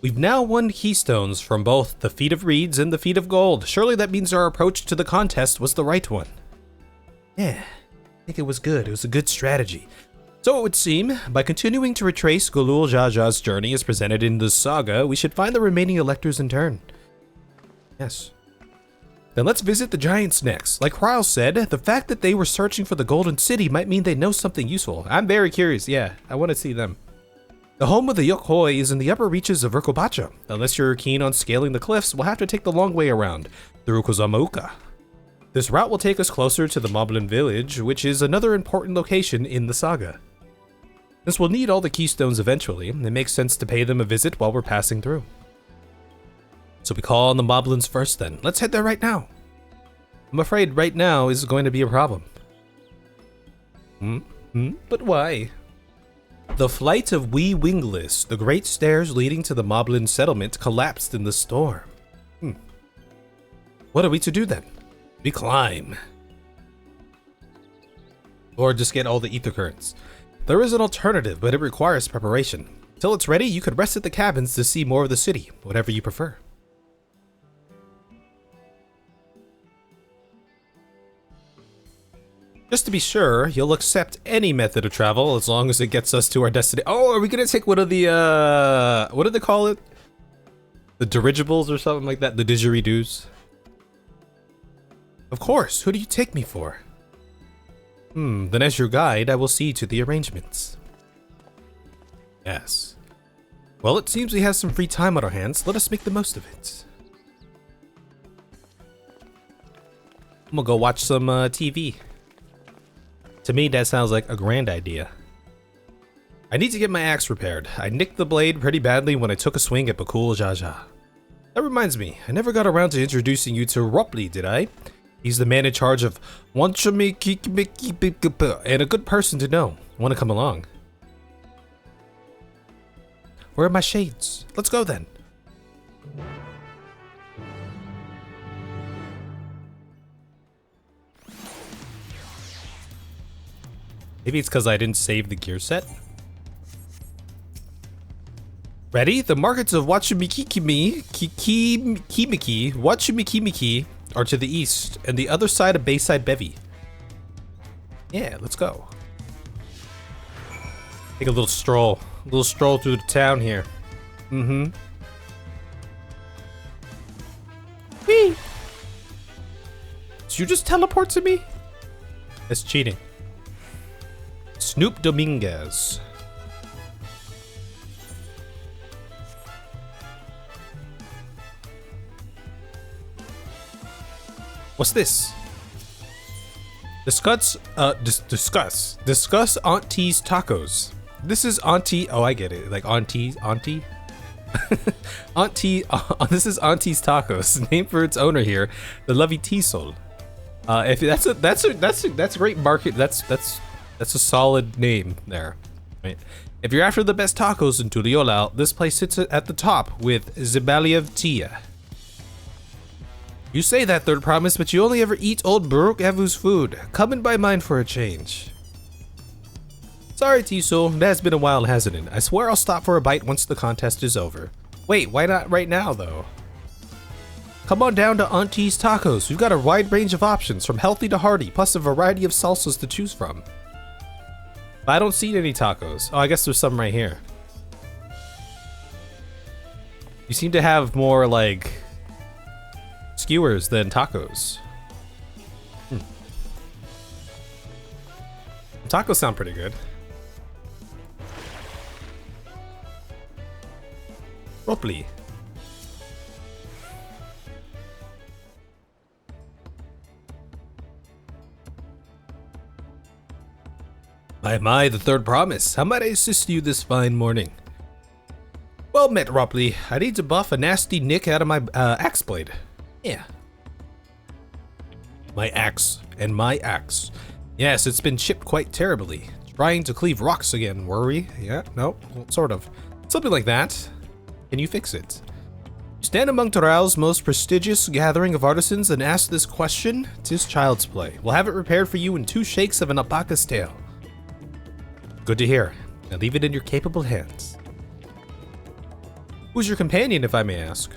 We've now won keystones from both the Feet of Reeds and the Feet of Gold. Surely that means our approach to the contest was the right one. Yeah, I think it was good. It was a good strategy. So it would seem, by continuing to retrace Gulul Jaja's journey as presented in the saga, we should find the remaining electors in turn. Yes. Then let's visit the giants next. Like Ryle said, the fact that they were searching for the Golden City might mean they know something useful. I'm very curious, yeah, I want to see them. The home of the Yokhoi is in the upper reaches of Urkobacha. Unless you're keen on scaling the cliffs, we'll have to take the long way around, through Kozamauka. This route will take us closer to the Moblin village, which is another important location in the saga. Since we'll need all the keystones eventually, it makes sense to pay them a visit while we're passing through. So we call on the Moblins first then. Let's head there right now. I'm afraid right now is going to be a problem. But why? The flight of Wee Wingless, the great stairs leading to the Moblin settlement, collapsed in the storm. What are we to do then? We climb. Or just get all the ether currents. There is an alternative, but it requires preparation. Till it's ready, you could rest at the cabins to see more of the city, whatever you prefer. Just to be sure, you'll accept any method of travel as long as it gets us to our destination. Oh, are we gonna take one of the, what do they call it? The dirigibles or something like that? The didgeridoos? Of course, who do you take me for? Then as your guide, I will see to the arrangements. Yes. Well, it seems we have some free time on our hands. Let us make the most of it. I'm gonna go watch some TV. To me, that sounds like a grand idea. I need to get my axe repaired. I nicked the blade pretty badly when I took a swing at Bakul Jaja. That reminds me, I never got around to introducing you to Ropley, did I? He's the man in charge of Wanchami and a good person to know. Want to come along? Where are my shades? Let's go then. Maybe it's because I didn't save the gear set. Ready? The markets of Wachumikimiki are to the east, and the other side of Bayside Bevy. Yeah, let's go. Take a little stroll through the town here. Whee! Did you just teleport to me? That's cheating. Snoop Dominguez. What's this? Discuss Auntie's tacos. This is Auntie. Oh, I get it. Like Auntie. Auntie. This is Auntie's tacos, named for its owner here, the Lovey Tisol. If that's a great market. That's a solid name there. Right? If you're after the best tacos in Tuliolao, this place sits at the top with Zibaliev Tia. You say that, Third Promise, but you only ever eat old Baruch Evu's food. Come and buy mine for a change. Sorry, Tisol, that has been a while, hasn't it? I swear I'll stop for a bite once the contest is over. Wait, why not right now, though? Come on down to Auntie's Tacos. We've got a wide range of options, from healthy to hearty, plus a variety of salsas to choose from. I don't see any tacos. Oh, I guess there's some right here. You seem to have more, like, skewers than tacos. Tacos sound pretty good. Ropley. My, the Third Promise. How might I assist you this fine morning? Well met, Ropley. I need to buff a nasty nick out of my axe blade. Yeah. My axe. And my axe. Yes, it's been chipped quite terribly. Trying to cleave rocks again, were we? Yeah, no, well, sort of. Something like that. Can you fix it? You stand among Toral's most prestigious gathering of artisans and ask this question? 'Tis child's play. We'll have it repaired for you in 2 shakes of an alpaca's tail. Good to hear. Now leave it in your capable hands. Who's your companion, if I may ask?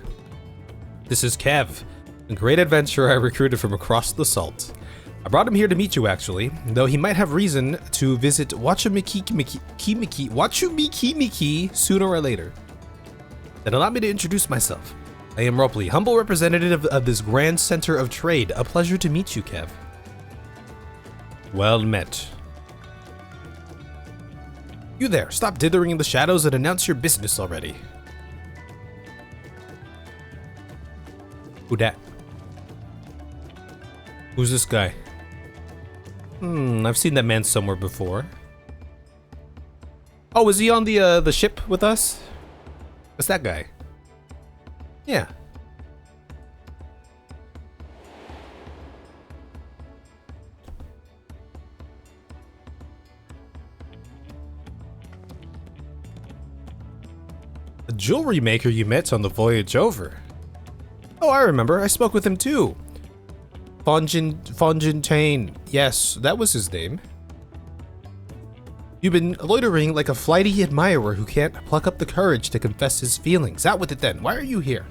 This is Kev, a great adventurer I recruited from across the salt. I brought him here to meet you, actually, though he might have reason to visit Wachumikimiki sooner or later. Then allow me to introduce myself. I am Ropley, humble representative of this grand center of trade. A pleasure to meet you, Kev. Well met. You there, stop dithering in the shadows and announce your business already. Who dat? Who's this guy? I've seen that man somewhere before. Oh, is he on the ship with us? What's that guy? Yeah. A jewelry maker you met on the voyage over. Oh, I remember. I spoke with him too. Fontaine. Yes, that was his name. You've been loitering like a flighty admirer who can't pluck up the courage to confess his feelings. Out with it then. Why are you here?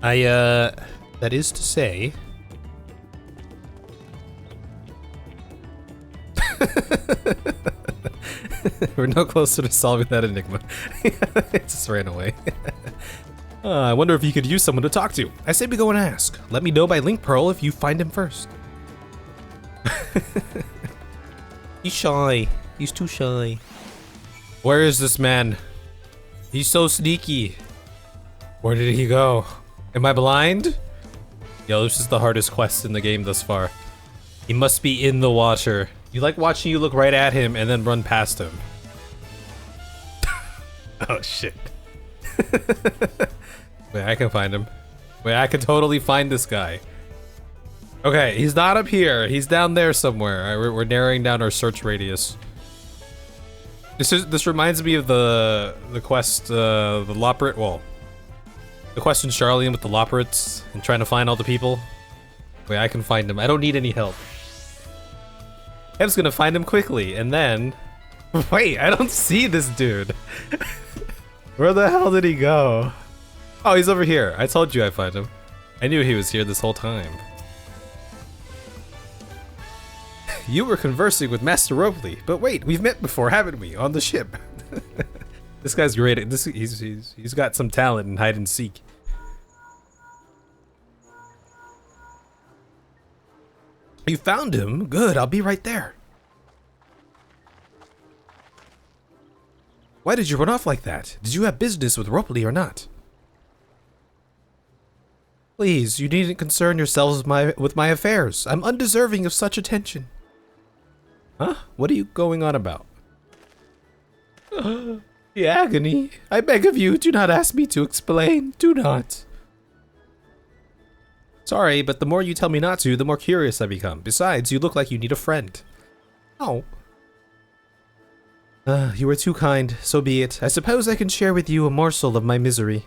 That is to say... We're no closer to solving that enigma. It just ran away. I wonder if you could use someone to talk to. I say we go and ask. Let me know by link pearl if you find him first. He's shy. He's too shy. Where is this man? He's so sneaky. Where did he go? Am I blind? Yo, this is the hardest quest in the game thus far. He must be in the water. You like watching you look right at him and then run past him. Oh shit. Wait, I can find him. Wait, I can totally find this guy. Okay, he's not up here. He's down there somewhere. All right, we're narrowing down our search radius. This reminds me of the quest, the Loprit. Well, the quest in Charlian with the Loprits and trying to find all the people. Wait, I can find him. I don't need any help. Kev's gonna find him quickly, and then... Wait, I don't see this dude. Where the hell did he go? Oh, he's over here. I told you I'd find him. I knew he was here this whole time. You were conversing with Master Ropley, but wait, we've met before, haven't we? On the ship. This guy's great. He's got some talent in hide and seek. You found him? Good, I'll be right there. Why did you run off like that? Did you have business with Ropley or not? Please, you needn't concern yourselves with my affairs. I'm undeserving of such attention. Huh? What are you going on about? The agony. I beg of you, do not ask me to explain. Do not. Sorry, but the more you tell me not to, the more curious I become. Besides, you look like you need a friend. Oh. You are too kind. So be it. I suppose I can share with you a morsel of my misery.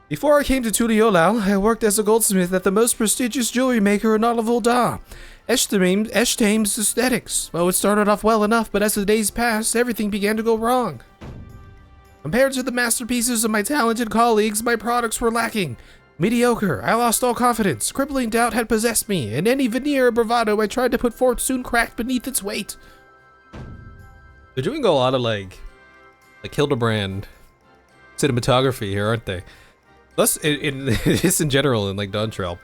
Before I came to Tuliolal, I worked as a goldsmith at the most prestigious jewelry maker in all of Ul'dah, Eshtame's Aesthetics. Oh, it started off well enough, but as the days passed, everything began to go wrong. Compared to the masterpieces of my talented colleagues, my products were lacking. Mediocre. I lost all confidence. Crippling doubt had possessed me, and any veneer of bravado I tried to put forth soon cracked beneath its weight. They're doing a lot of like Hildebrand cinematography here, aren't they? Thus, in general, in like Dawntrail.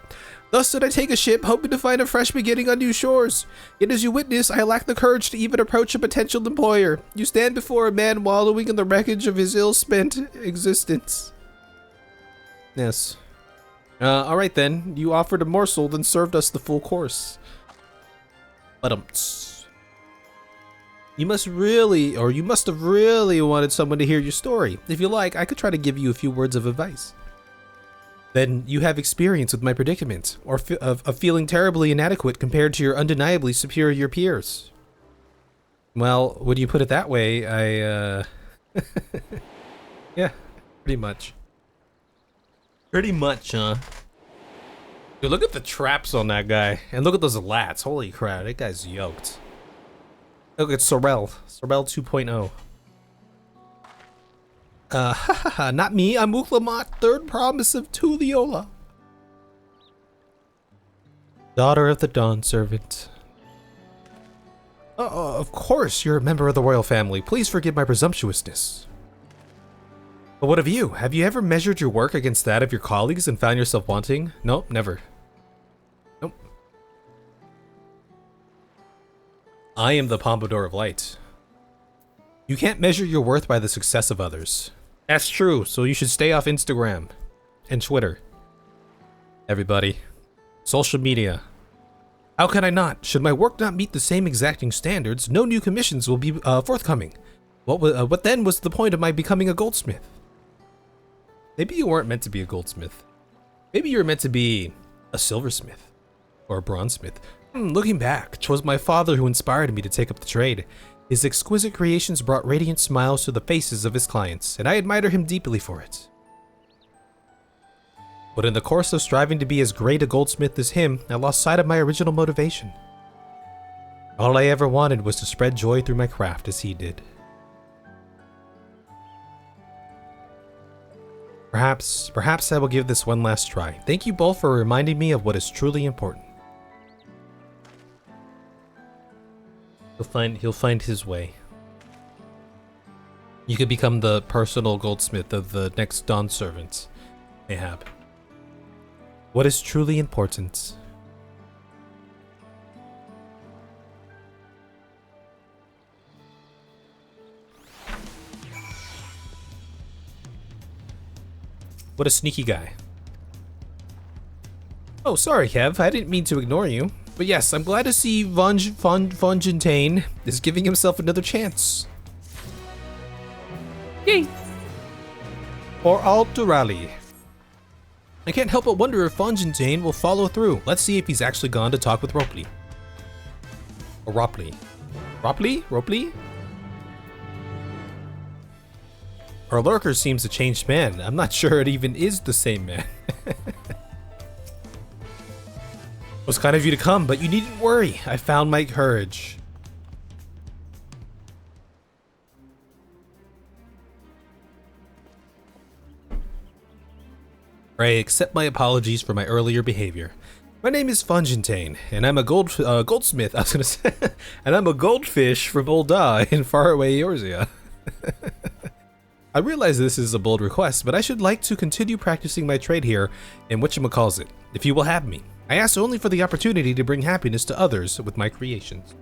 Thus did I take a ship, hoping to find a fresh beginning on new shores. Yet as you witness, I lack the courage to even approach a potential employer. You stand before a man wallowing in the wreckage of his ill-spent existence. Yes. Alright then, you offered a morsel, then served us the full course. You must have really wanted someone to hear your story. If you like, I could try to give you a few words of advice. Then you have experience with my predicament, or of feeling terribly inadequate compared to your undeniably superior peers. Well, when you put it that way, yeah, pretty much. Pretty much, huh? Dude, look at the traps on that guy, and look at those lats. Holy crap, that guy's yoked. Look at Sorel 2.0. Not me. I'm Uklamat, third promise of Tuliola. Daughter of the Dawn Servant. Of course, you're a member of the royal family. Please forgive my presumptuousness. But what of you? Have you ever measured your work against that of your colleagues and found yourself wanting? Nope, never. Nope. I am the Pompadour of Light. You can't measure your worth by the success of others. That's true, so you should stay off Instagram and Twitter. Everybody. Social media. How can I not? Should my work not meet the same exacting standards, no new commissions will be forthcoming. What then was the point of my becoming a goldsmith? Maybe you weren't meant to be a goldsmith. Maybe you were meant to be a silversmith or a bronzesmith. Looking back, 'twas my father who inspired me to take up the trade. His exquisite creations brought radiant smiles to the faces of his clients, and I admire him deeply for it. But in the course of striving to be as great a goldsmith as him, I lost sight of my original motivation. All I ever wanted was to spread joy through my craft as he did. Perhaps I will give this one last try. Thank you both for reminding me of what is truly important. He'll find his way. You could become the personal goldsmith of the next Dawn Servant. Mayhap. What is truly important? What a sneaky guy. Oh, sorry, Kev. I didn't mean to ignore you. But yes, I'm glad to see Vonjentane is giving himself another chance. Yay! Or Alturali. I can't help but wonder if Vonjentane will follow through. Let's see if he's actually gone to talk with Ropley. Or Ropley. Ropley? Our lurker seems a changed man. I'm not sure it even is the same man. It was kind of you to come, but you needn't worry. I found my courage. Ray, accept my apologies for my earlier behavior. My name is Vonjentane, and I'm a goldsmith. I was gonna say, and I'm a goldfish from Olda in faraway Eorzea. I realize this is a bold request, but I should like to continue practicing my trade here in whatchamacallit, if you will have me. I ask only for the opportunity to bring happiness to others with my creations.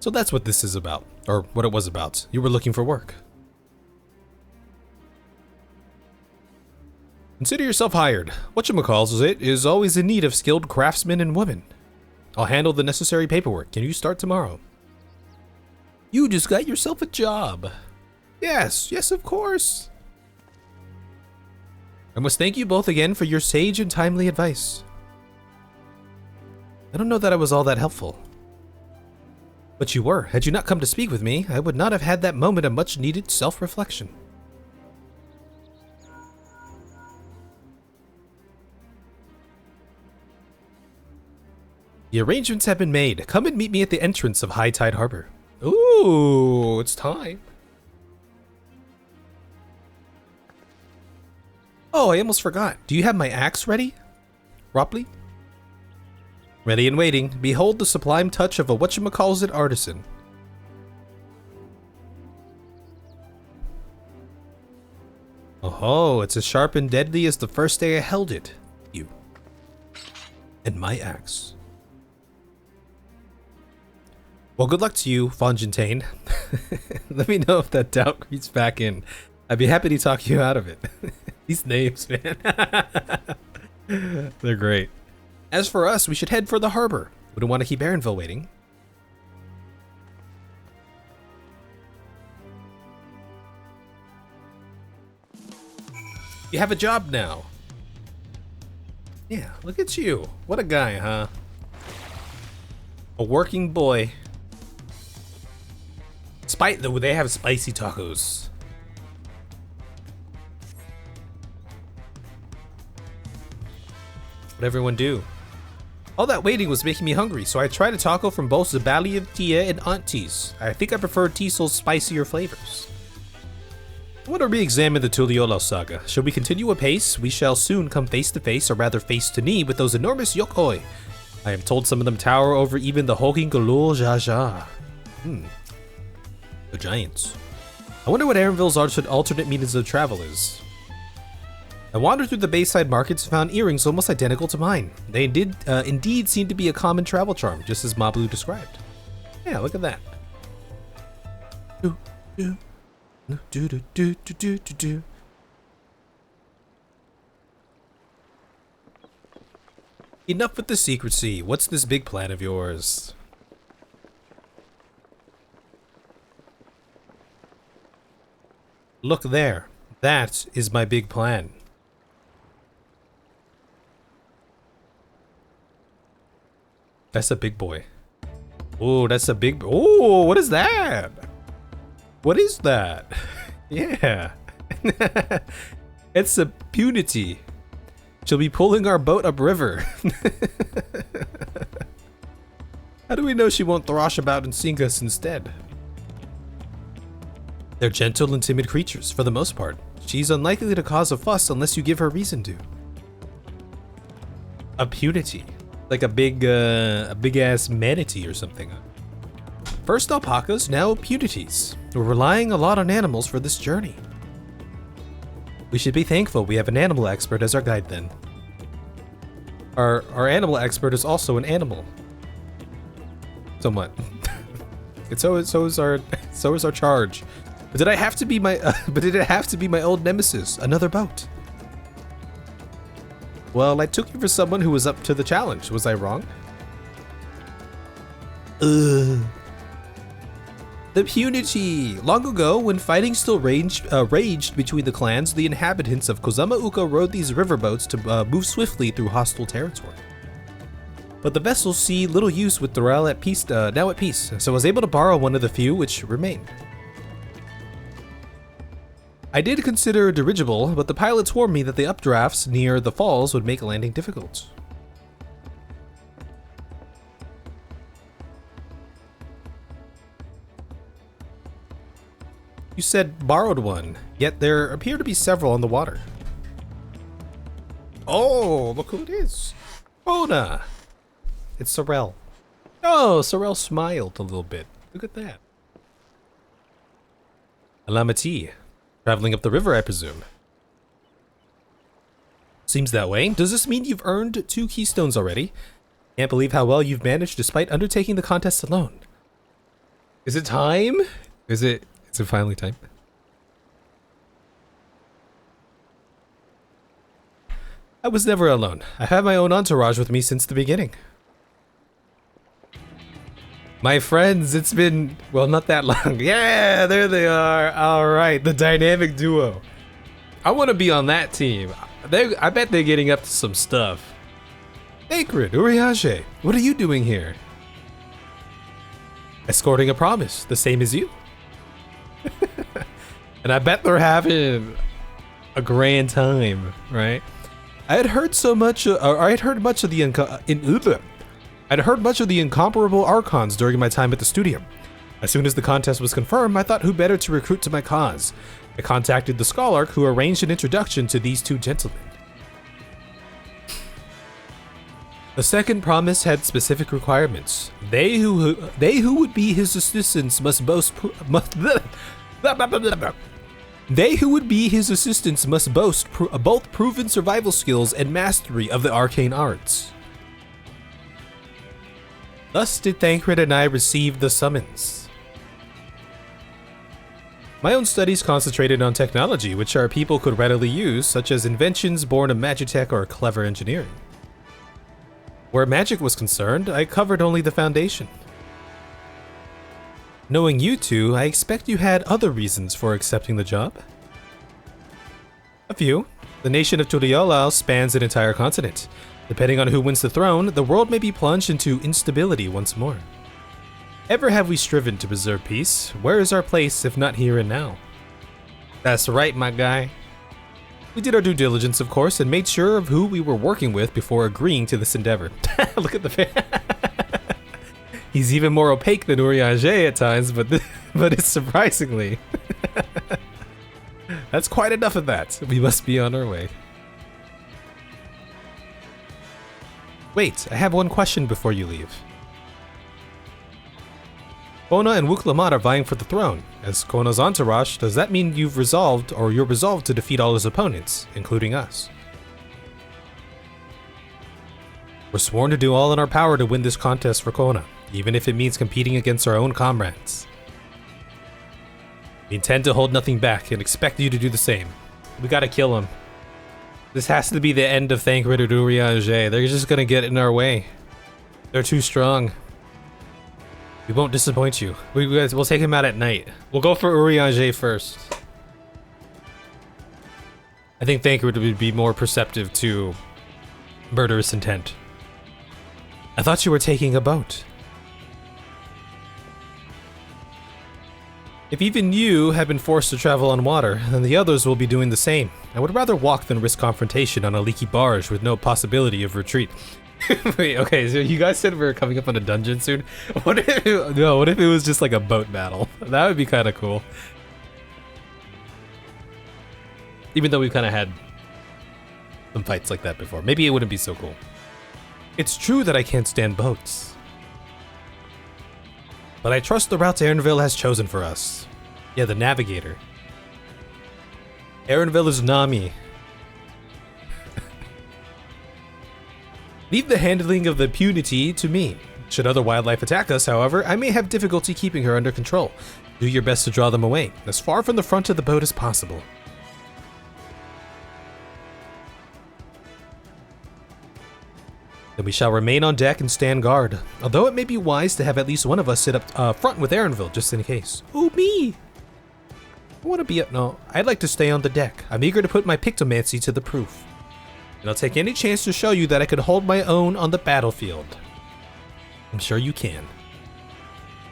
So that's what this is about, or what it was about. You were looking for work. Consider yourself hired. Whatchamacallit is always in need of skilled craftsmen and women. I'll handle the necessary paperwork. Can you start tomorrow? You just got yourself a job. Yes, of course. I must thank you both again for your sage and timely advice. I don't know that I was all that helpful. But you were. Had you not come to speak with me, I would not have had that moment of much needed self-reflection. The arrangements have been made. Come and meet me at the entrance of High Tide Harbor. Ooh, it's time. Oh, I almost forgot. Do you have my axe ready? Ropley? Ready and waiting. Behold the sublime touch of a whatchamacallit artisan. Oh, it's as sharp and deadly as the first day I held it. You. And my axe. Well, good luck to you, Vonjentane. Let me know if that doubt creeps back in. I'd be happy to talk you out of it. These names, man. They're great. As for us, we should head for the harbor. We don't want to keep Aaronville waiting. You have a job now. Yeah, look at you. What a guy, huh? A working boy. They have spicy tacos. What'd everyone do? All that waiting was making me hungry, so I tried a taco from both Zabalia Tia and Auntie's. I think I prefer Tiesel's spicier flavors. I want to re-examine the Tuliolo saga. Should we continue apace? We shall soon come face to face, or rather face to knee, with those enormous yokoi. I am told some of them tower over even the Hokin Galul Jaja. The giants. I wonder what Aranville's alternate means of travel is. I wandered through the Bayside markets and found earrings almost identical to mine. They did indeed seem to be a common travel charm, just as Mablu described. Yeah, look at that. Enough with the secrecy. What's this big plan of yours? Look there. That is my big plan. That's a big boy. Oh, that's a big... Oh, what is that? What is that? Yeah. It's a punity. She'll be pulling our boat upriver. How do we know she won't thrash about and sink us instead? They're gentle and timid creatures, for the most part. She's unlikely to cause a fuss unless you give her reason to. A punity. Like a big ass manatee or something. First alpacas, now punities. We're relying a lot on animals for this journey. We should be thankful we have an animal expert as our guide then. Our animal expert is also an animal. Somewhat. So is our charge. But did I have to be my did it have to be my old nemesis, another boat? Well, I took you for someone who was up to the challenge. Was I wrong? The punity! Long ago, when fighting still raged between the clans, the inhabitants of Kozama-uka rode these riverboats to move swiftly through hostile territory. But the vessels see little use with Dawntrail at peace, now at peace, so I was able to borrow one of the few which remained. I did consider a dirigible, but the pilots warned me that the updrafts near the falls would make landing difficult. You said borrowed one, yet there appear to be several on the water. Oh, look who it is. Ona! It's Sorrel. Oh, Sorrel smiled a little bit. Look at that. Alamati. Traveling up the river, I presume. Seems that way. Does this mean you've earned 2 keystones already? Can't believe how well you've managed despite undertaking the contest alone. Is it time? Is it finally time? I was never alone. I have my own entourage with me since the beginning. My friends, it's been, well, not that long. Yeah, there they are. All right, the dynamic duo. I want to be on that team. I bet they're getting up to some stuff. Sacred, Uriage, what are you doing here? Escorting a promise, the same as you. And I bet they're having a grand time, right? I had heard much of the incomparable archons during my time at the studio. As soon as the contest was confirmed, I thought who better to recruit to my cause. I contacted the Scholarch, who arranged an introduction to these 2 gentlemen. The second promise had specific requirements. They who would be his assistants must boast both proven survival skills and mastery of the arcane arts. Thus did Thancred and I receive the summons. My own studies concentrated on technology, which our people could readily use, such as inventions born of magitech or clever engineering. Where magic was concerned, I covered only the foundation. Knowing you two, I expect you had other reasons for accepting the job. A few. The nation of Tuliolao spans an entire continent. Depending on who wins the throne, the world may be plunged into instability once more. Ever have we striven to preserve peace? Where is our place if not here and now? That's right, my guy. We did our due diligence, of course, and made sure of who we were working with before agreeing to this endeavor. Look at the fan. He's even more opaque than Urianger at times, but it's surprisingly. That's quite enough of that. We must be on our way. Wait, I have one question before you leave. Kona and Wuklamat are vying for the throne. As Kona's entourage, does that mean you're resolved to defeat all his opponents, including us? We're sworn to do all in our power to win this contest for Kona, even if it means competing against our own comrades. We intend to hold nothing back and expect you to do the same. We gotta kill him. This has to be the end of Thancred or Urianger. They're just gonna get in our way. They're too strong. We won't disappoint you. We'll take him out at night. We'll go for Urianger first. I think Thancred would be more perceptive to murderous intent. I thought you were taking a boat. If even you have been forced to travel on water, then the others will be doing the same. I would rather walk than risk confrontation on a leaky barge with no possibility of retreat. Wait, okay, so you guys said we were coming up on a dungeon soon? What if it was just like a boat battle? That would be kind of cool. Even though we've kind of had some fights like that before. Maybe it wouldn't be so cool. It's true that I can't stand boats, but I trust the route Erenville has chosen for us. Yeah, the navigator. Erenville is Nami. Leave the handling of the impunity to me. Should other wildlife attack us, however, I may have difficulty keeping her under control. Do your best to draw them away, as far from the front of the boat as possible. Then we shall remain on deck and stand guard, although it may be wise to have at least one of us sit up front with Erenville, just in case. Ooh, me! I want to be up. No, I'd like to stay on the deck. I'm eager to put my pictomancy to the proof. And I'll take any chance to show you that I could hold my own on the battlefield. I'm sure you can.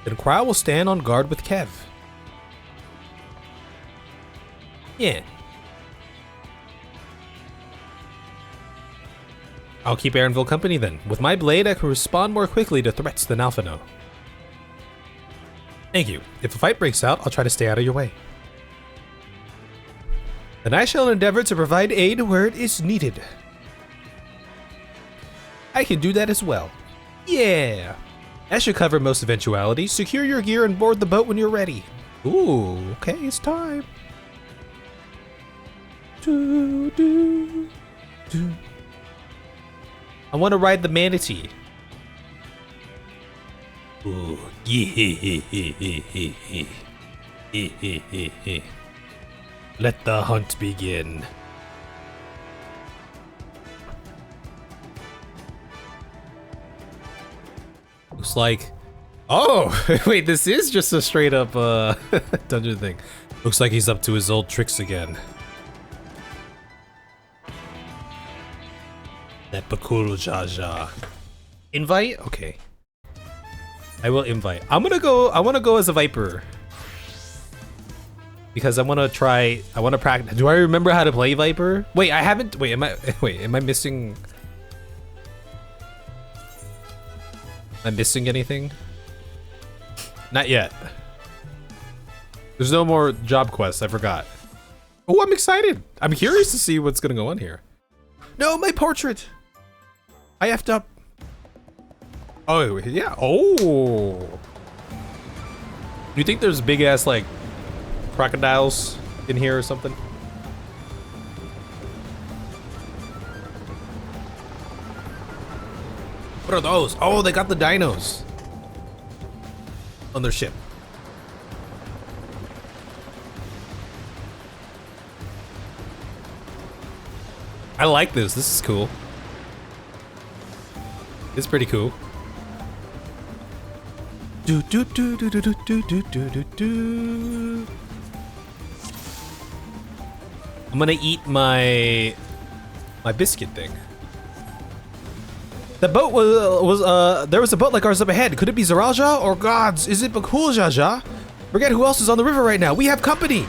Then Krau will stand on guard with Kev. Yeah. I'll keep Erenville company then. With my blade, I can respond more quickly to threats than Alphino. Thank you. If a fight breaks out, I'll try to stay out of your way. Then I shall endeavor to provide aid where it is needed. I can do that as well. Yeah! That should cover most eventualities. Secure your gear and board the boat when you're ready. Ooh, okay, it's time. Do, do, do. I want to ride the manatee. Ooh, yeah. Let the hunt begin. Looks like... Oh, wait, this is just a straight up dungeon thing. Looks like he's up to his old tricks again. That Bakuru Jaja. Invite? Okay. I will invite. I want to go as a Viper. Because I want to practice. Do I remember how to play Viper? Wait, I haven't. Wait, am I missing? Am I missing anything? Not yet. There's no more job quests. I forgot. Oh, I'm excited. I'm curious to see what's gonna go on here. No, my portrait. I effed up. Oh yeah. Oh. You think there's big ass like crocodiles in here or something? What are those? Oh, they got the dinos on their ship. I like this. This is cool. It's pretty cool. Do do do do do do do do do do. I'm gonna eat my biscuit thing. The boat there was a boat like ours up ahead. Could it be Zaralja or gods? Is it Bakul Jaja? Forget who else is on the river right now. We have company.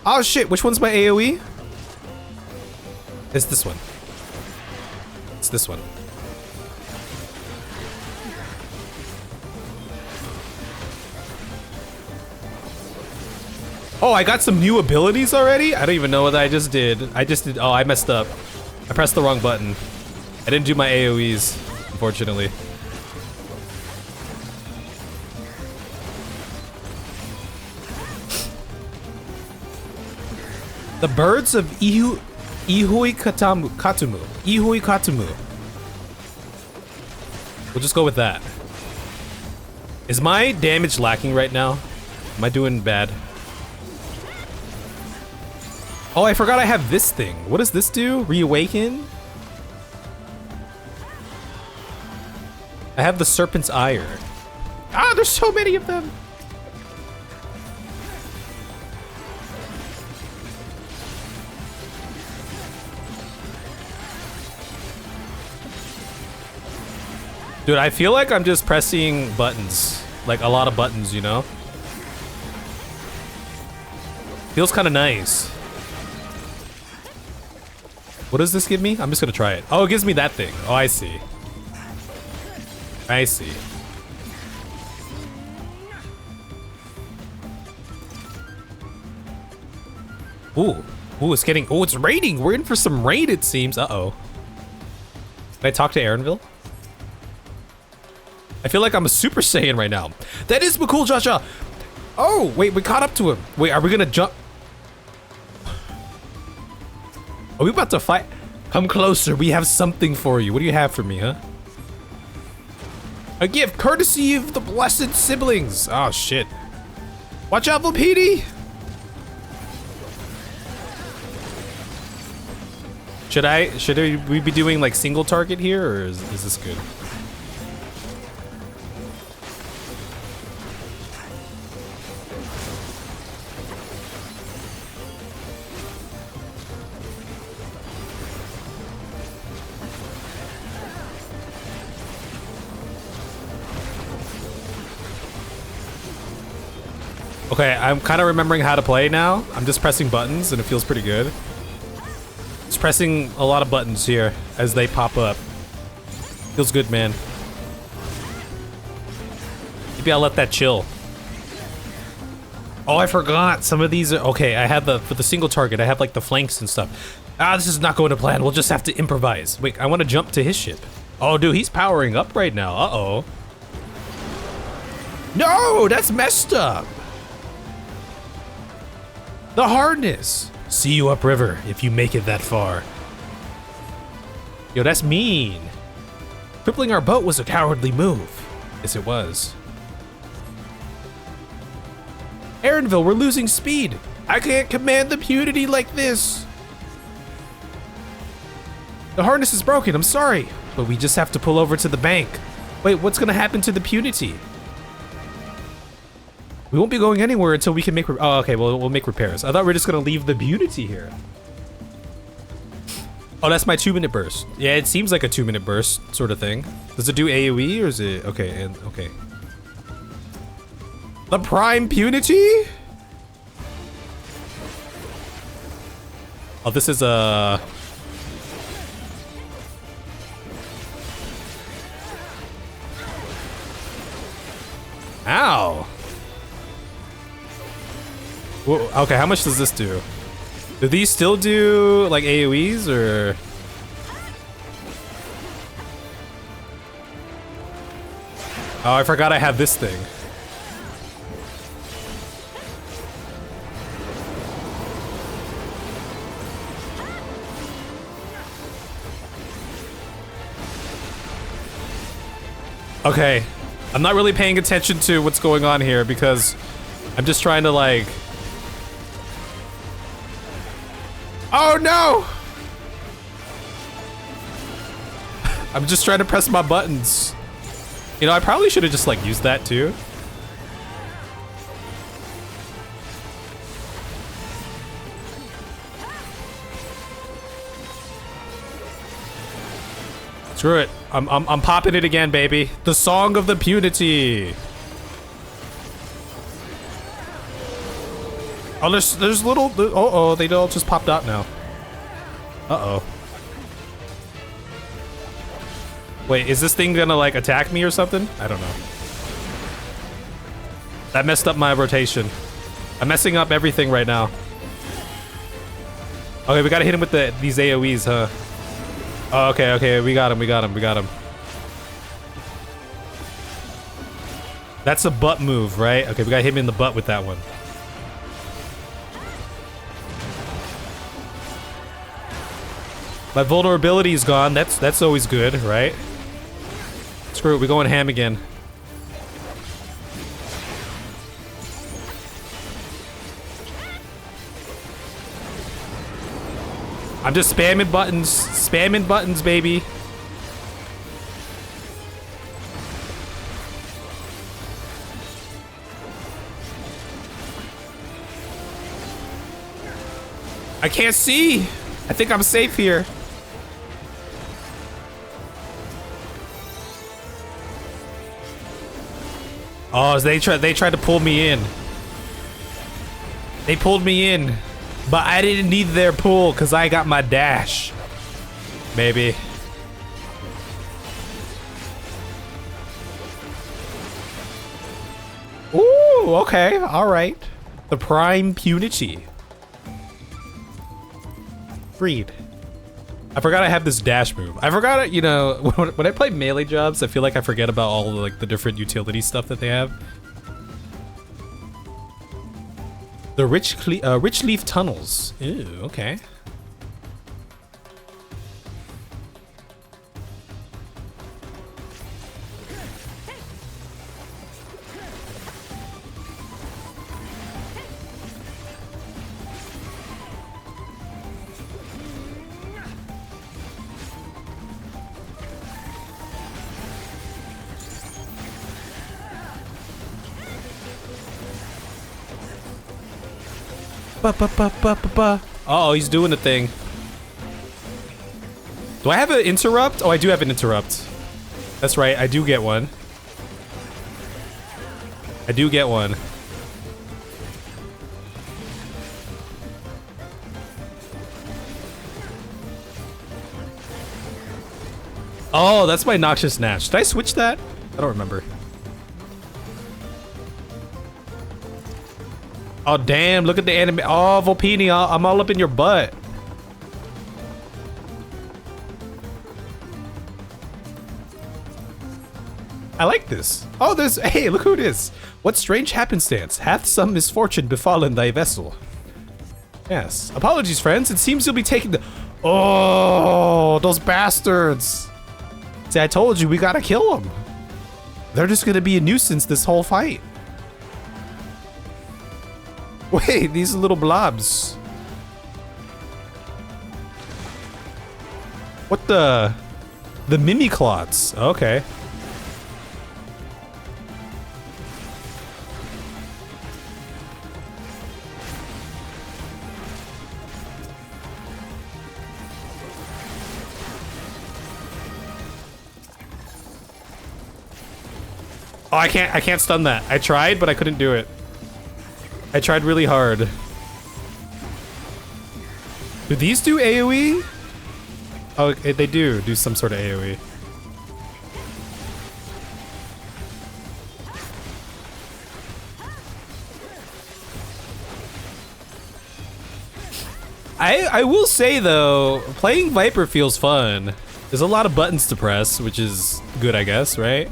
Oh shit, which one's my AoE? It's this one. It's this one. Oh, I got some new abilities already? I don't even know what I just did. Oh, I messed up. I pressed the wrong button. I didn't do my AoEs, unfortunately. The birds of Ihuykatumu. Ihuykatumu. We'll just go with that. Is my damage lacking right now? Am I doing bad? Oh, I forgot I have this thing. What does this do? Reawaken? I have the Serpent's Ire. Ah, there's so many of them. Dude, I feel like I'm just pressing buttons. Like a lot of buttons, you know? Feels kind of nice. What does this give me? I'm just gonna try it. Oh, it gives me that thing. Oh, I see. I see. Ooh. Ooh, it's getting... Oh, it's raining. We're in for some rain, it seems. Uh-oh. Can I talk to Aaronville? I feel like I'm a Super Saiyan right now. That is cool, Jaja. Oh, wait, we caught up to him. Wait, are we gonna jump? Are we about to fight? Come closer, we have something for you. What do you have for me, huh? A gift, courtesy of the blessed siblings. Oh, shit. Watch out, Volpini! Should we be doing like single target here, or is this good? Okay, I'm kind of remembering how to play now. I'm just pressing buttons and it feels pretty good. Just pressing a lot of buttons here as they pop up. Feels good, man. Maybe I'll let that chill. Oh, I forgot. Some of these are... Okay, I have for the single target, I have like the flanks and stuff. Ah, this is not going to plan. We'll just have to improvise. Wait, I want to jump to his ship. Oh, dude, he's powering up right now. Uh-oh. No, that's messed up. The harness. See you upriver if you make it that far. Yo, that's mean. Crippling our boat was a cowardly move. Yes, it was. Aaronville, we're losing speed. I can't command the Punity like this. The harness is broken, I'm sorry. But we just have to pull over to the bank. Wait, what's gonna happen to the Punity? We won't be going anywhere until we can make... Oh, okay, well, we'll make repairs. I thought we were just gonna leave the Punity here. Oh, that's my 2-minute burst. Yeah, it seems like a 2-minute burst sort of thing. Does it do AoE or is it... Okay, and okay. The Prime Punity? Oh, this is a... Ow! Whoa, okay, how much does this do? Do these still do like AoEs or? Oh, I forgot I have this thing. Okay, I'm not really paying attention to what's going on here because I'm just trying to like... Oh no! I'm just trying to press my buttons. You know, I probably should have just like used that too. Screw it. I'm popping it again, baby. The Song of the Punity. Oh, there's little... Oh, they all just popped out now. Uh-oh. Wait, is this thing gonna like attack me or something? I don't know. That messed up my rotation. I'm messing up everything right now. Okay, we gotta hit him with these AoEs, huh? Oh, okay, we got him. That's a butt move, right? Okay, we gotta hit him in the butt with that one. My vulnerability is gone. That's always good, right? Screw it, we're going ham again. I'm just spamming buttons, baby. I can't see. I think I'm safe here. Oh, they tried to pull me in. They pulled me in, but I didn't need their pull because I got my dash. Maybe. Ooh, okay, all right. The Prime Punity. Freed. I forgot I have this dash move. I forgot it, you know, when I play melee jobs, I feel like I forget about all of, like, the different utility stuff that they have. The Rich Leaf Tunnels. Ew, okay. Uh-oh, he's doing the thing. Do I have an interrupt? Oh, I do have an interrupt. That's right, I do get one. I do get one. Oh, that's my Noxious Gnatch. Did I switch that? I don't remember. Oh, damn, look at the anime. Oh, Volpini, I'm all up in your butt. I like this. Oh, there's, hey, look who it is. What strange happenstance hath some misfortune befallen thy vessel? Yes. Apologies, friends. It seems you'll be taking the... Oh, those bastards. See, I told you, we gotta kill them. They're just gonna be a nuisance this whole fight. Wait, these little blobs. What the Mimiclots. Okay. Oh, I can't stun that. I tried, but I couldn't do it. I tried really hard. Do these do AoE? Oh, they do some sort of AoE. I will say though, playing Viper feels fun. There's a lot of buttons to press, which is good, I guess, right?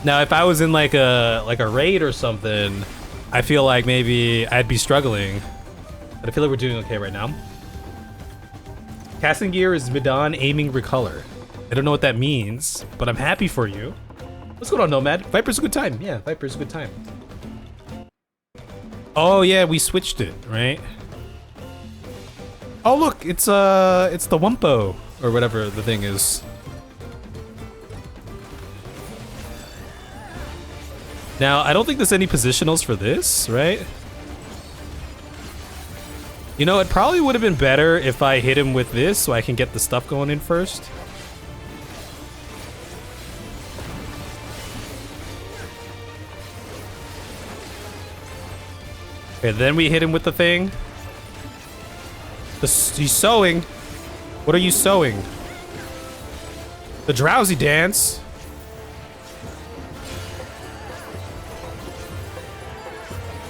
Now, if I was in like a raid or something, I feel like maybe I'd be struggling, but I feel like we're doing okay right now. Casting gear is Midan aiming recolor. I don't know what that means, but I'm happy for you. What's going on, Nomad? Viper's a good time. Yeah, Viper's a good time. Oh yeah, we switched it, right? Oh look, it's the Wumpo or whatever the thing is. Now, I don't think there's any positionals for this, right? You know, it probably would have been better if I hit him with this so I can get the stuff going in first. Okay, then we hit him with the thing. He's sewing. What are you sewing? The drowsy dance.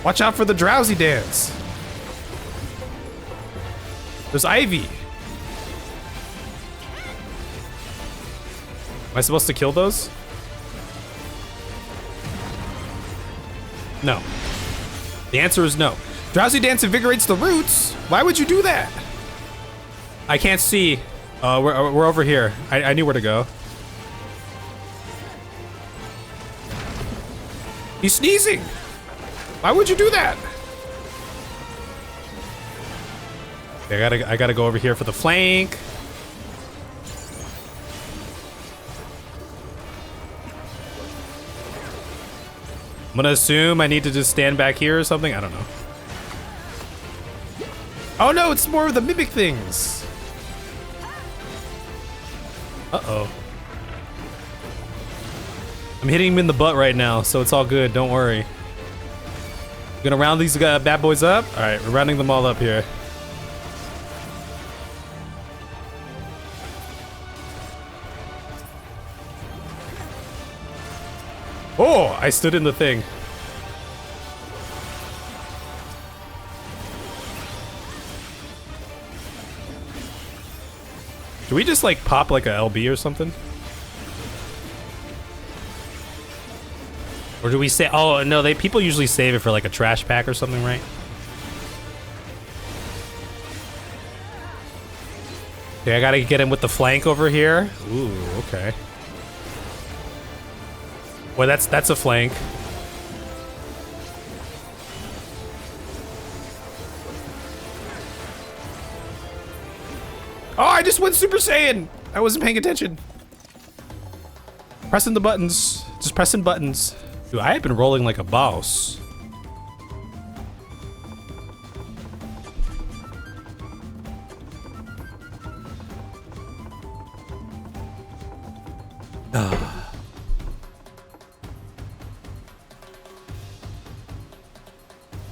Watch out for the drowsy dance. There's Ivy. Am I supposed to kill those? No. The answer is no. Drowsy dance invigorates the roots. Why would you do that? I can't see. We're over here. I knew where to go. He's sneezing. Why would you do that? Okay, I gotta go over here for the flank. I'm gonna assume I need to just stand back here or something. I don't know. Oh no, it's more of the mimic things. Uh-oh. I'm hitting him in the butt right now, so it's all good. Don't worry. Gonna round these bad boys up. All right, we're rounding them all up here. Oh, I stood in the thing. Do we just like pop like a LB or something? Or do we say, oh no, people usually save it for like a trash pack or something, right? Okay, I gotta get him with the flank over here. Ooh, okay. Well, that's a flank. Oh, I just went Super Saiyan. I wasn't paying attention. Pressing the buttons. Just pressing buttons. Dude, I have been rolling like a boss.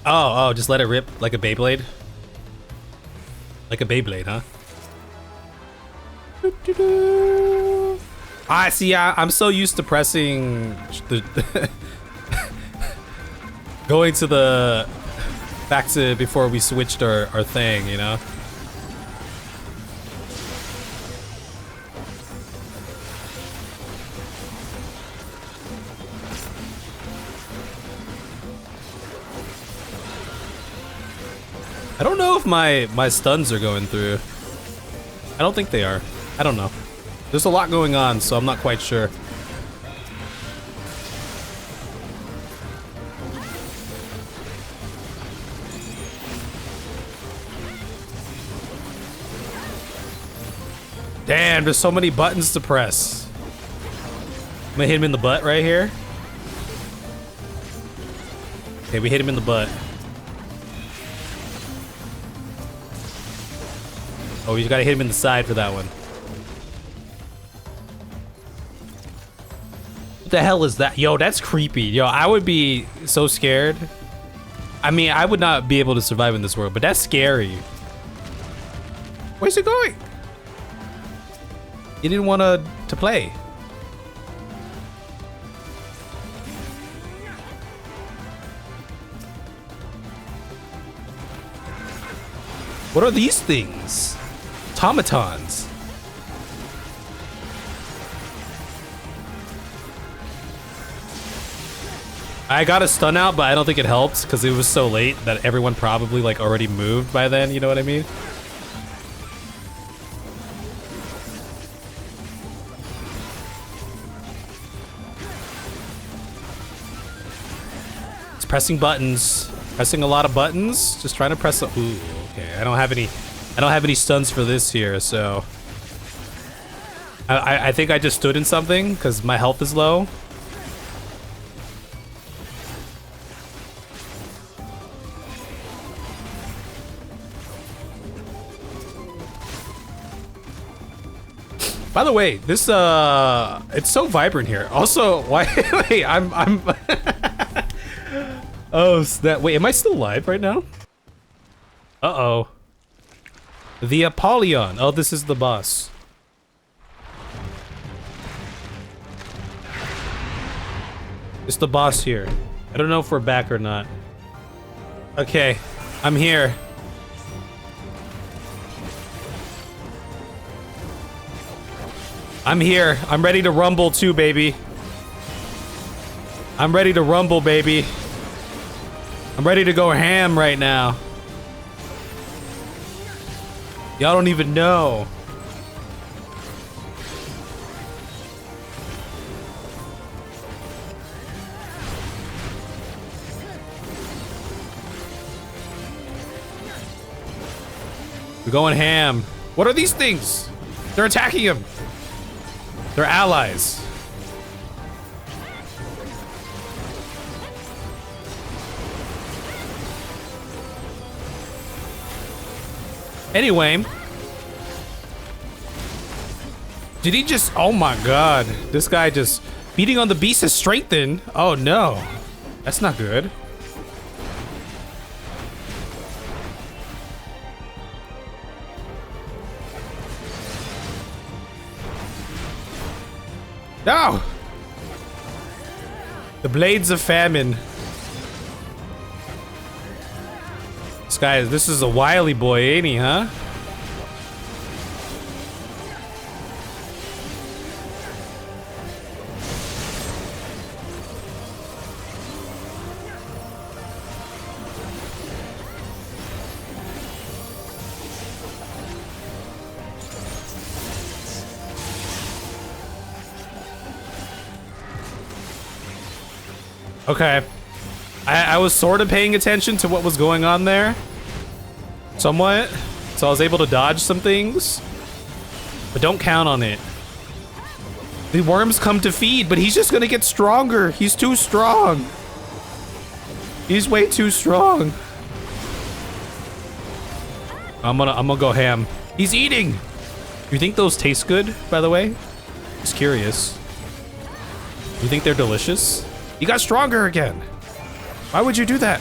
Oh, just let it rip like a Beyblade? Like a Beyblade, huh? I see. I'm so used to pressing the going to the back to before we switched our thing, you know. I don't know if my stuns are going through. I don't think they are. I don't know. There's a lot going on, so I'm not quite sure. Damn, there's so many buttons to press. I'm gonna hit him in the butt right here. Okay, we hit him in the butt. Oh, you gotta hit him in the side for that one. What the hell is that? Yo, that's creepy. Yo, I would be so scared. I mean, I would not be able to survive in this world, but that's scary. Where's it going? He didn't want to play. What are these things? Automatons. I got a stun out, but I don't think it helped because it was so late that everyone probably like already moved by then, you know what I mean? It's pressing buttons. Pressing a lot of buttons. Just trying to press a ooh, okay. I don't have any stuns for this here, so I think I just stood in something because my health is low. By the way, this it's so vibrant here. Also, why wait, I'm oh, snap. Wait, am I still live right now? Uh-oh. The Apollyon. Oh, this is the boss. It's the boss here. I don't know if we're back or not. Okay, I'm here. I'm here. I'm ready to rumble too, baby. I'm ready to rumble, baby. I'm ready to go ham right now. Y'all don't even know. We're going ham. What are these things? They're attacking him. They're allies. Anyway. Did he just... Oh my god. This guy just... Beating on the beast is strengthened. Oh no. That's not good. No! The blades of famine. This is a wily boy, ain't he, huh? Okay. I was sort of paying attention to what was going on there. Somewhat. So I was able to dodge some things. But don't count on it. The worms come to feed, but he's just gonna get stronger. He's too strong. He's way too strong. I'm gonna go ham. He's eating! You think those taste good, by the way? Just curious. You think they're delicious? You got stronger again. Why would you do that?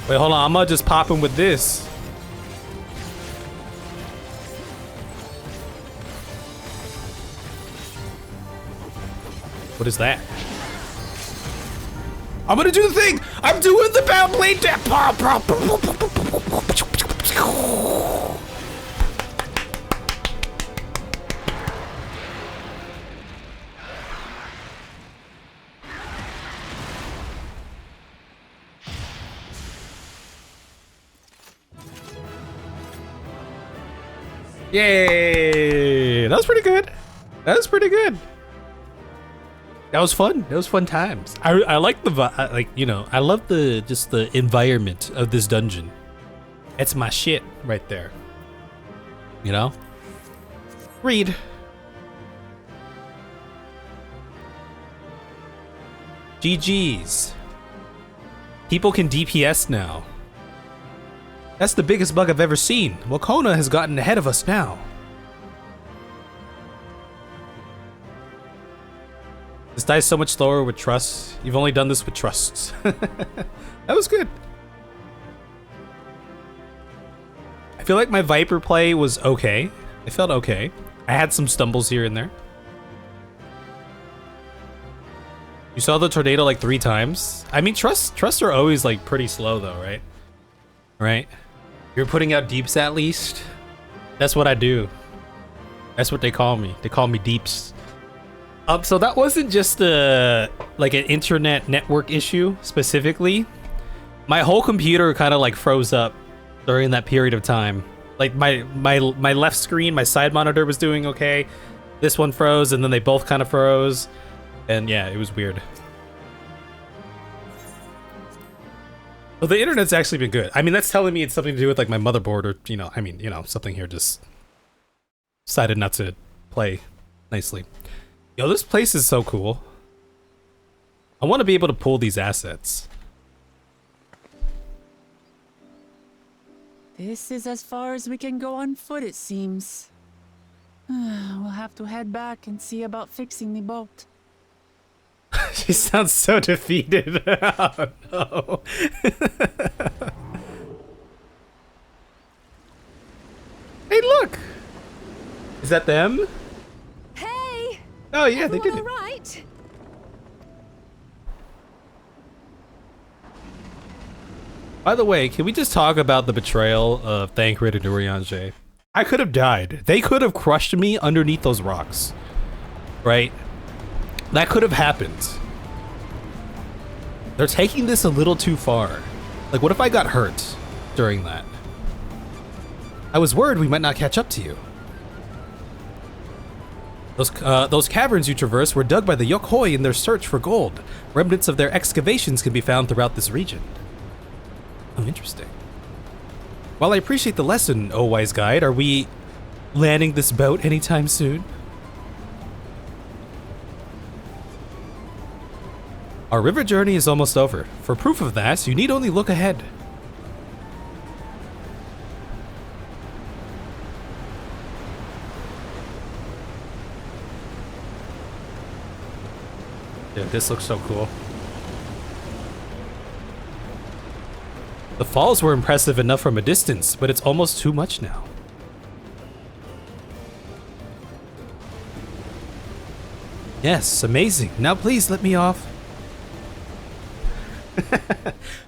Wait, hold on. I'm gonna just pop him with this. What is that? I'm gonna do the thing! I'm doing the bound blade dip! Yay! That was pretty good. That was pretty good. That was fun. That was fun times. I like the you know, I love just the environment of this dungeon. It's my shit right there. You know? Read. GG's. People can DPS now. That's the biggest bug I've ever seen. Wakona has gotten ahead of us now. This dies so much slower with trust. You've only done this with trusts. That was good. I feel like my Viper play was okay. It felt okay. I had some stumbles here and there. You saw the tornado like 3 times. I mean, trusts are always like pretty slow though, right? Right? You're putting out deeps at least. That's what I do. That's what they call me. They call me deeps. So that wasn't just like an internet network issue specifically. My whole computer kind of like froze up during that period of time. Like my left screen, my side monitor was doing okay. This one froze, and then they both kind of froze. And yeah, it was weird. Well, the internet's actually been good. I mean, that's telling me it's something to do with like my motherboard, or you know, I mean, you know, something here just decided not to play nicely. Yo, this place is so cool. I want to be able to pull these assets. This is as far as we can go on foot, it seems. We'll have to head back and see about fixing the boat. She sounds so defeated. Oh no. Hey, look! Is that them? Hey! Oh yeah, they did it. All right. By the way, can we just talk about the betrayal of Thancred and Urianger? I could have died. They could have crushed me underneath those rocks. Right? That could have happened. They're taking this a little too far. Like, what if I got hurt during that? I was worried we might not catch up to you. Those caverns you traverse were dug by the Yokhoi in their search for gold. Remnants of their excavations can be found throughout this region. Oh, interesting. While I appreciate the lesson, oh wise guide, are we landing this boat anytime soon? Our river journey is almost over. For proof of that, you need only look ahead. Dude, this looks so cool. The falls were impressive enough from a distance, but it's almost too much now. Yes, amazing. Now please let me off.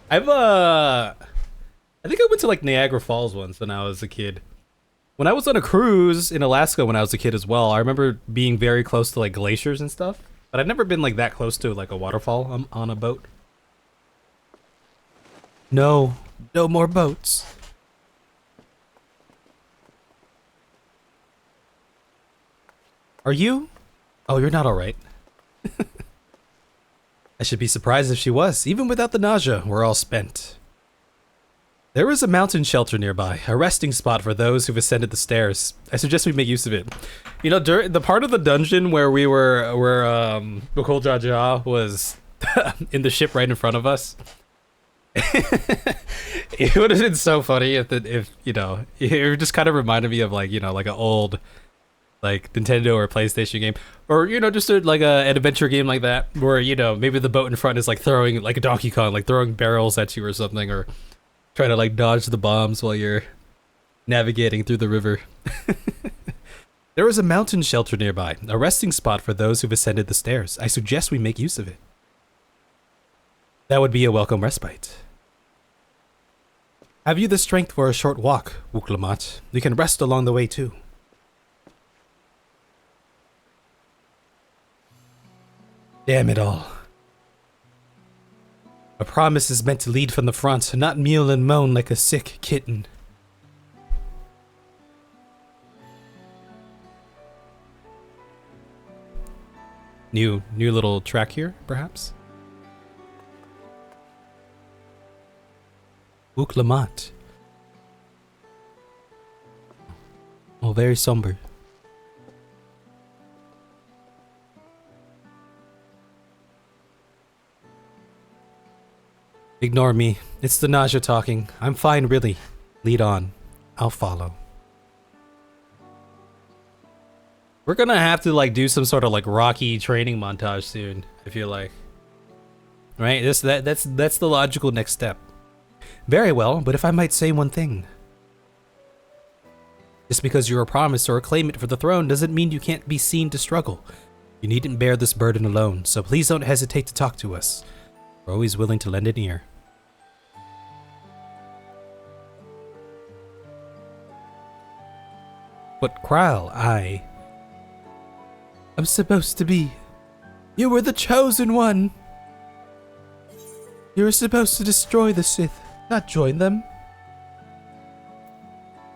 I think I went to like Niagara Falls once when I was a kid. When I was on a cruise in Alaska when I was a kid as well, I remember being very close to like glaciers and stuff, but I've never been like that close to like a waterfall on a boat. No, no more boats. Are you? Oh, you're not all right. I should be surprised if she was. Even without the nausea, we're all spent. There is a mountain shelter nearby, a resting spot for those who've ascended the stairs. I suggest we make use of it. You know, during the part of the dungeon where Bukul Jaja was in the ship right in front of us. It would have been so funny if you know, it just kind of reminded me of like, you know, like an old like Nintendo or PlayStation game, or you know, just an adventure game like that, where you know maybe the boat in front is like throwing like a Donkey Kong, like throwing barrels at you or something, or trying to like dodge the bombs while you're navigating through the river. There is a mountain shelter nearby, a resting spot for those who've ascended the stairs. I suggest we make use of it. That would be a welcome respite. Have you the strength for a short walk, Wuklamat? You can rest along the way too. Damn it all. A promise is meant to lead from the front, not mew and moan like a sick kitten. New little track here, perhaps? Wuklamat. Oh, very somber. Ignore me. It's the nausea talking. I'm fine, really. Lead on. I'll follow. We're gonna have to like do some sort of like Rocky training montage soon, I feel like. Right? That's the logical next step. Very well, but if I might say one thing. Just because you're a promise or a claimant for the throne doesn't mean you can't be seen to struggle. You needn't bear this burden alone, so please don't hesitate to talk to us. We're always willing to lend an ear. But Kral, I'm supposed to be. You were the chosen one. You were supposed to destroy the Sith, not join them.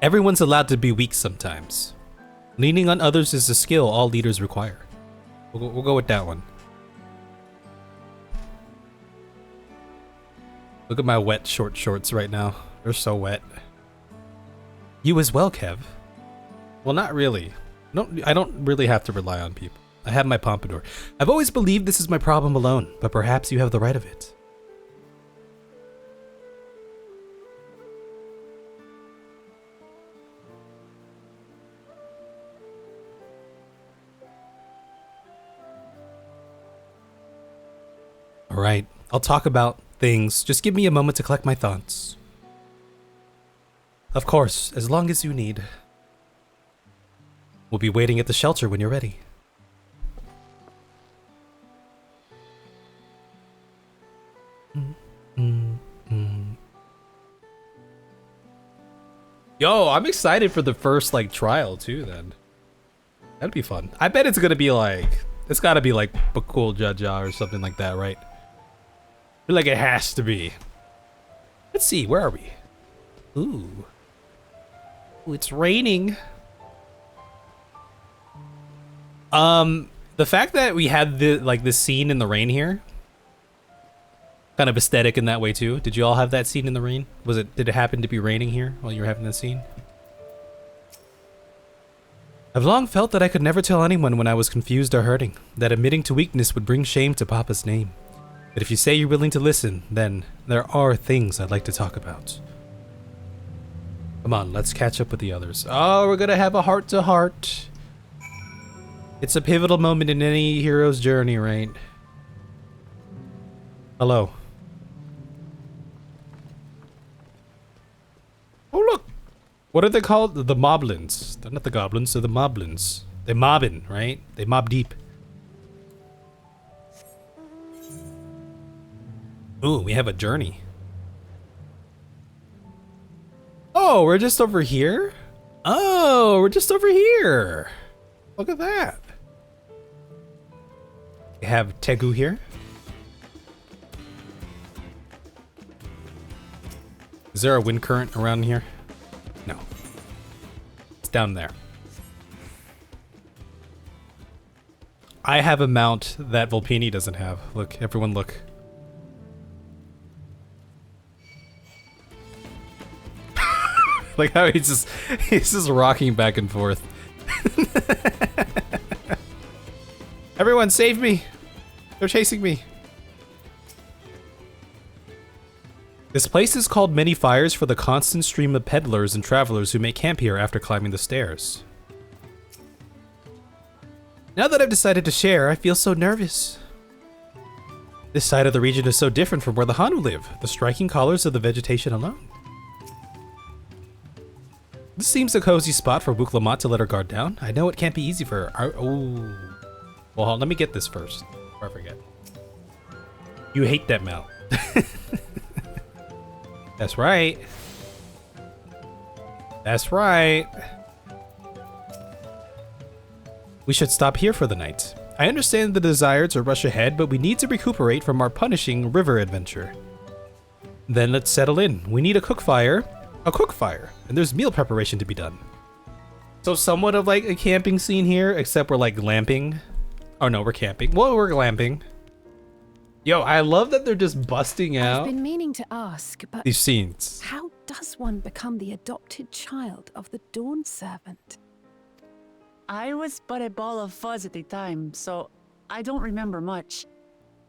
Everyone's allowed to be weak sometimes. Leaning on others is a skill all leaders require. We'll go with that one. Look at my wet short shorts right now. They're so wet. You as well, Kev. Well, not really. I don't really have to rely on people. I have my pompadour. I've always believed this is my problem alone, but perhaps you have the right of it. right. I'll talk about things. Just give me a moment to collect my thoughts. Of course, as long as you need. We'll be waiting at the shelter when you're ready. Yo, I'm excited for the first like trial too then. That'd be fun. I bet it's gonna be like, it's gotta be like Bakul Jaja or something like that, right? I feel like it has to be. Let's see, where are we? Ooh. Ooh, it's raining. The fact that we had the scene in the rain here, kind of aesthetic in that way too. Did you all have that scene in the rain? Did it happen to be raining here while you were having that scene? I've long felt that I could never tell anyone when I was confused or hurting, that admitting to weakness would bring shame to Papa's name. But if you say you're willing to listen, then there are things I'd like to talk about. Come on, let's catch up with the others. Oh, we're gonna have a heart-to-heart. It's a pivotal moment in any hero's journey, right? Hello. Oh, look! What are they called? The moblins. They're not the goblins, they're the moblins. They mobbin', right? They mob deep. Ooh, we have a journey. Oh, we're just over here? Oh, we're just over here. Look at that. We have Tegu here. Is there a wind current around here? No. It's down there. I have a mount that Volpini doesn't have. Look, everyone look. Like how he's just rocking back and forth. Everyone save me! They're chasing me. This place is called Many Fires for the constant stream of peddlers and travelers who make camp here after climbing the stairs. Now that I've decided to share, I feel so nervous. This side of the region is so different from where the Hanu live, the striking colors of the vegetation alone. This seems a cozy spot for Wuklamat to let her guard down. I know it can't be easy for her. Oh. Well, hold on, let me get this first, before I forget. You hate that mount. That's right. That's right. We should stop here for the night. I understand the desire to rush ahead, but we need to recuperate from our punishing river adventure. Then let's settle in. We need a cook fire, and there's meal preparation to be done. So somewhat of like a camping scene here, except we're like glamping. Oh no, we're camping. Well, we're glamping. Yo, I love that they're just busting out. I've been meaning to ask, but these scenes. how does one become the adopted child of the Dawn Servant? I was but a ball of fuzz at the time, so I don't remember much.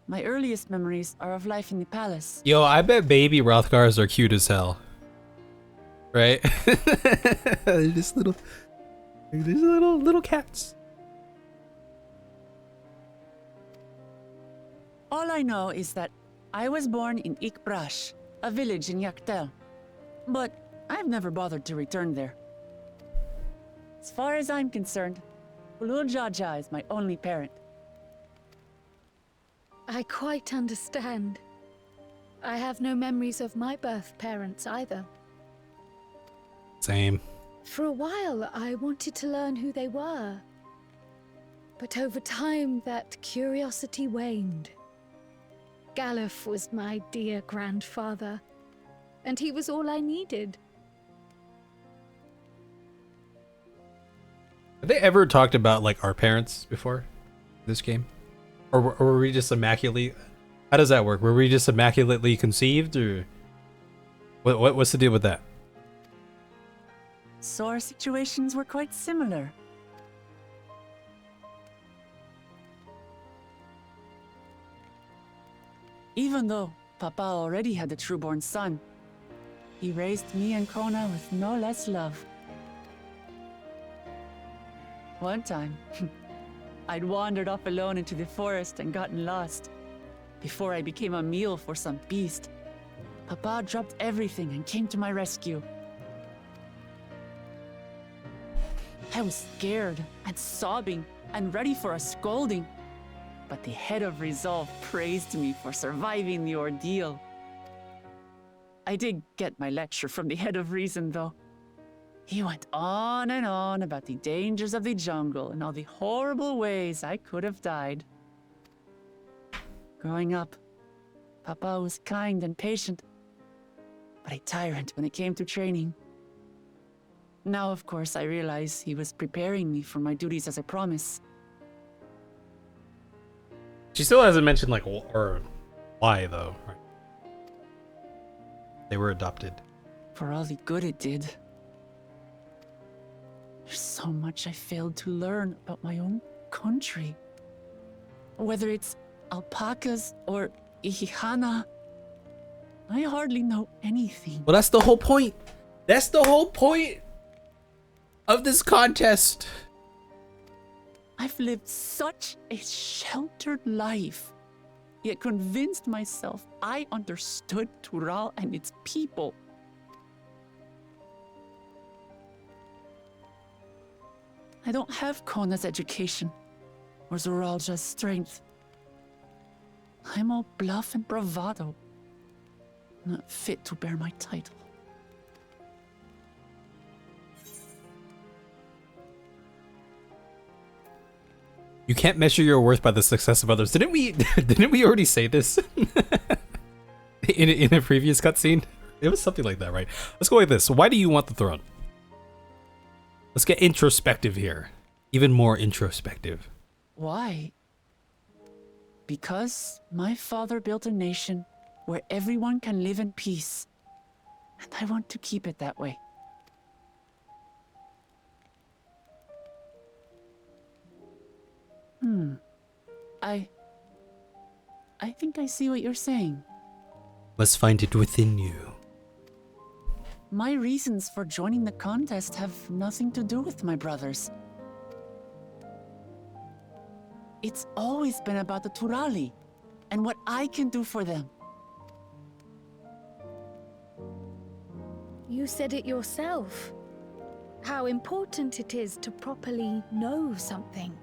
My earliest memories are of life in the palace. Yo, I bet baby Rothgars are cute as hell. Right? They're just little cats. All I know is that I was born in Ikbrash, a village in Yaktel. But I've never bothered to return there. As far as I'm concerned, Ulul Jaja is my only parent. I quite understand. I have no memories of my birth parents either. Same. For a while, I wanted to learn who they were. But over time, that curiosity waned. Galuf was my dear grandfather, and he was all I needed. Have they ever talked about like our parents before in this game? Or were we just immaculately... How does that work? Were we just immaculately conceived, or... What's the deal with that? So our situations were quite similar. Even though Papa already had a trueborn son, he raised me and Kona with no less love. One time, I'd wandered off alone into the forest and gotten lost. before I became a meal for some beast, Papa dropped everything and came to my rescue. I was scared and sobbing and ready for a scolding, but the head of resolve praised me for surviving the ordeal. I did get my lecture from the head of reason, though. He went on and on about the dangers of the jungle and all the horrible ways I could have died. Growing up, Papa was kind and patient, but a tyrant when it came to training. Now, of course, I realize he was preparing me for my duties as a promise. She still hasn't mentioned, like, or why, though. Right? They were adopted. For all the good it did. There's so much I failed to learn about my own country. Whether it's alpacas or Ihihana, I hardly know anything. Well, that's the whole point. That's the whole point of this contest. I've lived such a sheltered life, yet convinced myself I understood Tural and its people. I don't have Kona's education, or Zoralja's strength. I'm all bluff and bravado, not fit to bear my title. You can't measure your worth by the success of others. Didn't we already say this in a previous cutscene? It was something like that, right? Let's go with this. Why do you want the throne? Let's get introspective here. Even more introspective. Why? Because my father built a nation where everyone can live in peace, and I want to keep it that way. I think I see what you're saying. Let's find it within you. My reasons for joining the contest have nothing to do with my brothers. It's always been about the Turali and what I can do for them. You said it yourself. How important it is to properly know something.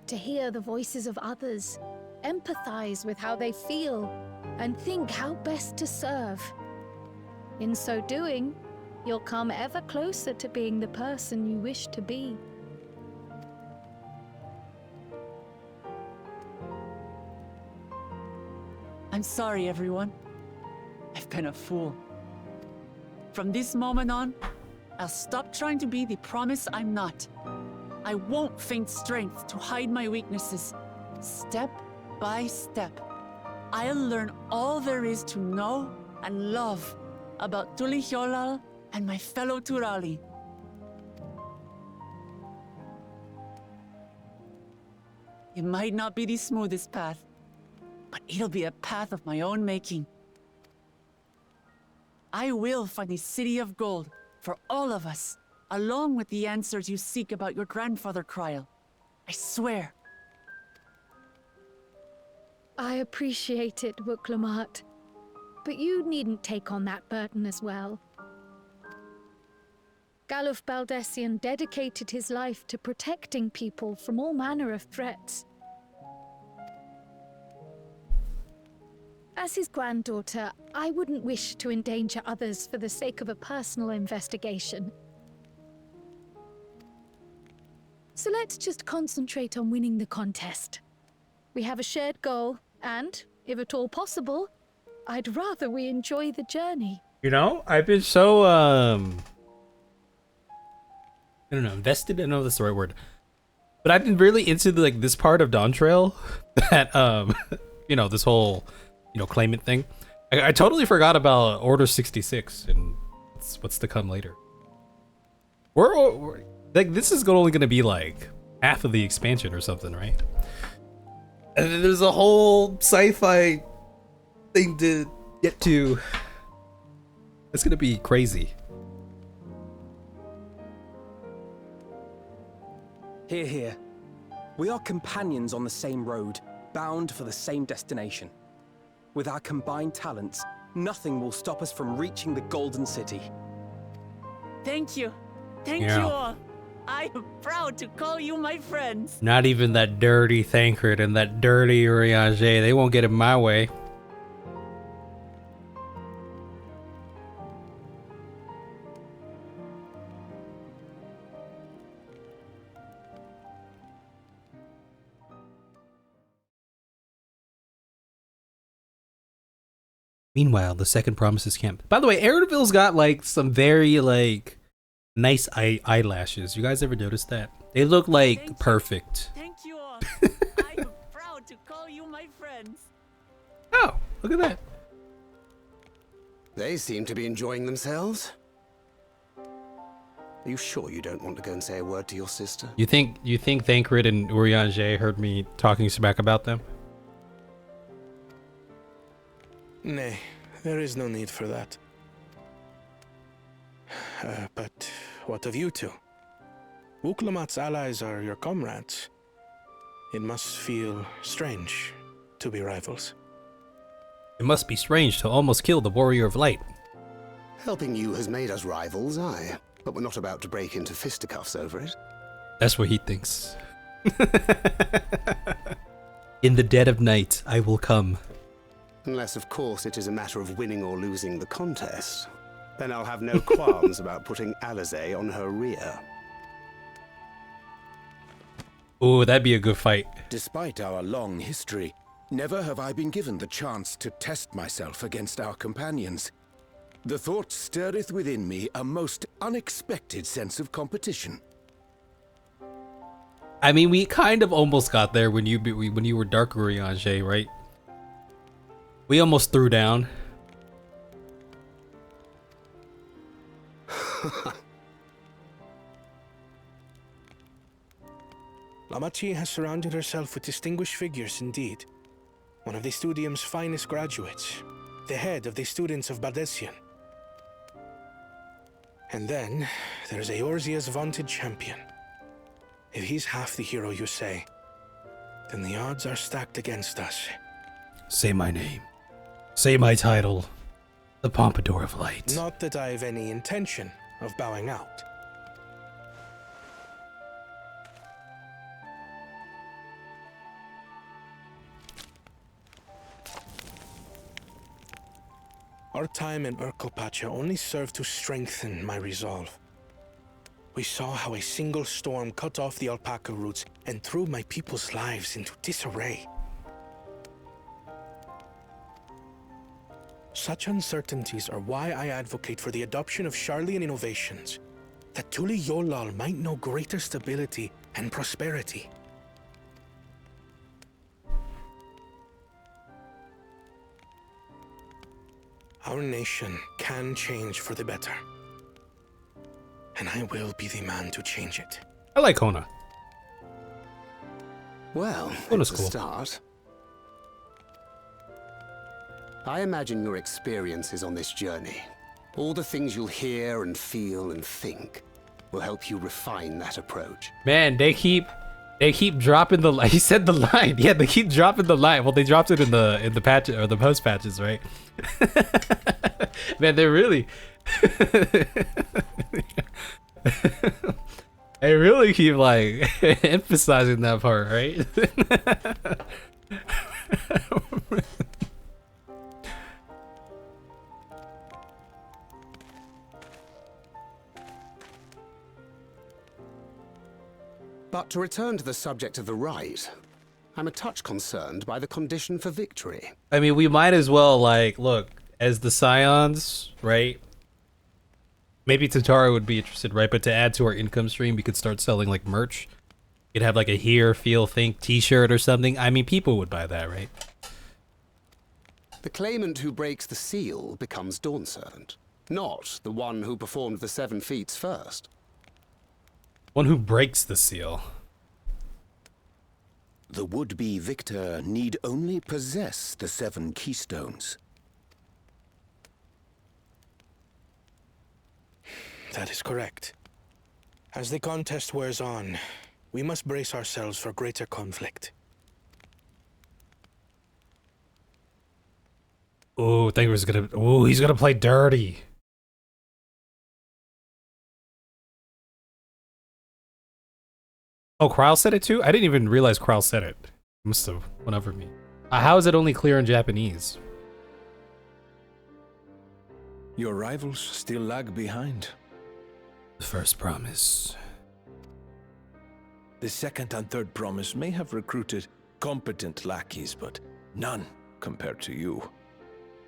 To hear the voices of others, empathize with how they feel, and think how best to serve. In so doing, you'll come ever closer to being the person you wish to be. I'm sorry, everyone. I've been a fool. From this moment on, I'll stop trying to be the promise I'm not. I won't feign strength to hide my weaknesses. Step by step, I'll learn all there is to know and love about Tulihyolal and my fellow Turali. It might not be the smoothest path, but it'll be a path of my own making. I will find the City of Gold for all of us, along with the answers you seek about your grandfather, Kryl. I swear. I appreciate it, Wuklamart. But you needn't take on that burden as well. Galuf Baldessian dedicated his life to protecting people from all manner of threats. As his granddaughter, I wouldn't wish to endanger others for the sake of a personal investigation. So let's just concentrate on winning the contest. We have a shared goal, and, if at all possible, I'd rather we enjoy the journey. You know, I've been so, I don't know, invested? I don't know if that's the right word. But I've been really into, like, this part of Dawntrail that, you know, this whole, you know, claimant thing. I totally forgot about Order 66 and what's to come later. We're like, this is only going to be, like, half of the expansion or something, right? And then there's a whole sci-fi thing to get to. It's gonna be crazy. Hear, hear. We are companions on the same road, bound for the same destination. With our combined talents, nothing will stop us from reaching the Golden City. Thank you. Thank you all. I am proud to call you my friends. Not even that dirty Thancred and that dirty Urianger. They won't get in my way. Meanwhile, the second Promises camp. By the way, Arenville's got like some very like nice eyelashes. You guys ever noticed that? They look like perfect. Thank you all. I am proud to call you my friends. Oh, look at that. They seem to be enjoying themselves. Are you sure you don't want to go and say a word to your sister? You think Thancred and Urianger heard me talking smack about them? Nay, there is no need for that. But what of you two? Wuklamat's allies are your comrades. It must feel strange to be rivals. It must be strange to almost kill the Warrior of Light. Helping you has made us rivals, aye. But we're not about to break into fisticuffs over it. That's what he thinks. In the dead of night, I will come. Unless, of course, it is a matter of winning or losing the contest. Then I'll have no qualms about putting Alizé on her rear. Ooh, that'd be a good fight. Despite our long history, never have I been given the chance to test myself against our companions. The thought stirreth within me a most unexpected sense of competition. I mean, we kind of almost got there when you were Dark Urianger, right? We almost threw down. Lamachi has surrounded herself with distinguished figures indeed. One of the Studium's finest graduates, the head of the students of Bardessian. And then there's Eorzea's vaunted champion. If he's half the hero you say, then the odds are stacked against us. Say my name. Say my title. The Pompadour of Light. Not that I have any intention of bowing out. Our time in Urkelpacha only served to strengthen my resolve. We saw how a single storm cut off the alpaca roots and threw my people's lives into disarray. Such uncertainties are why I advocate for the adoption of Sharlayan innovations, that Tuli Yolal might know greater stability and prosperity. Our nation can change for the better. And I will be the man to change it. I like Hona. Well, Hona's it's a cool. start. I imagine your experiences on this journey, all the things you'll hear and feel and think, will help you refine that approach. Man, they keep dropping the line. He said the line. Yeah, they keep dropping the line. Well, they dropped it in the patch or the post patches, right? Man, they're really they really keep like emphasizing that part, right? But to return to the subject of the rite, I'm a touch concerned by the condition for victory. I mean, we might as well, like, look, as the Scions, right? Maybe Tatara would be interested, right? But to add to our income stream, we could start selling, like, merch. You'd have, like, a hear, feel, think t-shirt or something. I mean, people would buy that, right? The claimant who breaks the seal becomes Dawn Servant, not the one who performed the 7 feats first. One who breaks the seal. The would-be victor need only possess the 7 keystones. That is correct. As the contest wears on, we must brace ourselves for greater conflict. Oh, I think he was gonna. Oh, he's gonna play dirty. Oh, Kryle said it too? I didn't even realize Kryle said it. Must have went over me. How is it only clear in Japanese? Your rivals still lag behind. The first promise. The second and third promise may have recruited competent lackeys, but none compared to you.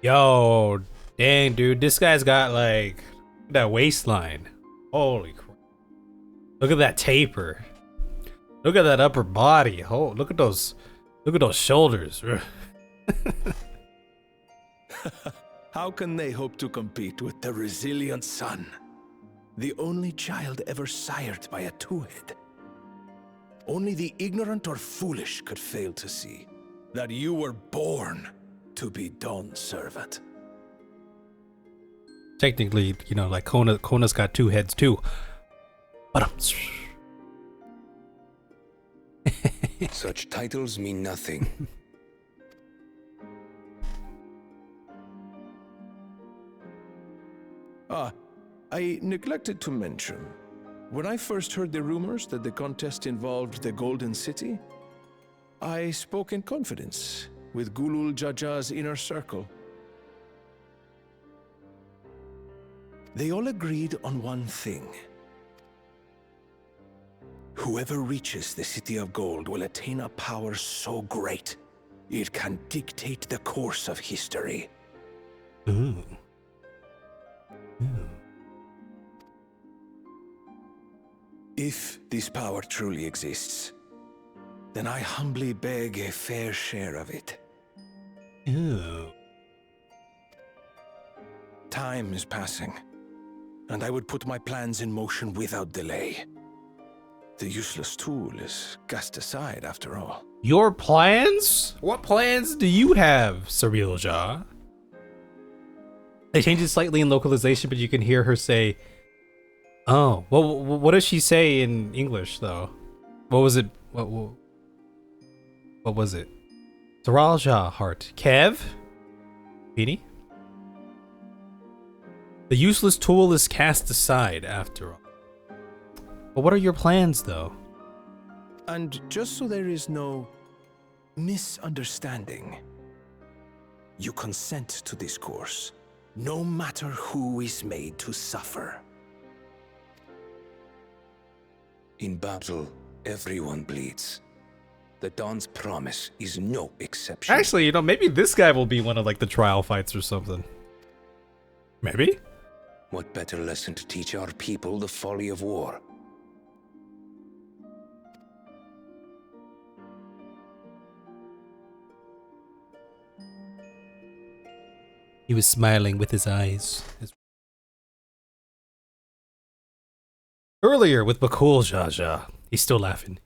Yo, dang, dude. This guy's got, like, that waistline. Holy crap. Look at that taper. Look at that upper body. Oh, look at those shoulders. How can they hope to compete with the resilient son? The only child ever sired by a two-head. Only the ignorant or foolish could fail to see that you were born to be Dawn's servant. Technically, you know, like Kona's got two heads too. But Such titles mean nothing. I neglected to mention, when I first heard the rumors that the contest involved the Golden City, I spoke in confidence with Gulul Jaja's inner circle. They all agreed on one thing. Whoever reaches the City of Gold will attain a power so great, it can dictate the course of history. ooh. Ooh. If this power truly exists, then I humbly beg a fair share of it. Ooh. Time is passing, and I would put my plans in motion without delay. The useless tool is cast aside after all. Your plans? What plans do you have, Surreal Jaw? They changed it slightly in localization, but you can hear her say, oh, well, what does she say in English, though? What was it? What was it? Surreal Jaw heart. Kev? Beanie? The useless tool is cast aside, after all. But what are your plans, though? And just so there is no misunderstanding, you consent to this course, no matter who is made to suffer. In battle, everyone bleeds. The Dawn's promise is no exception. Actually, you know, maybe this guy will be one of, like, the trial fights or something. Maybe? What better lesson to teach our people the folly of war? He was smiling with his eyes. Earlier with Bakul Jaja. He's still laughing.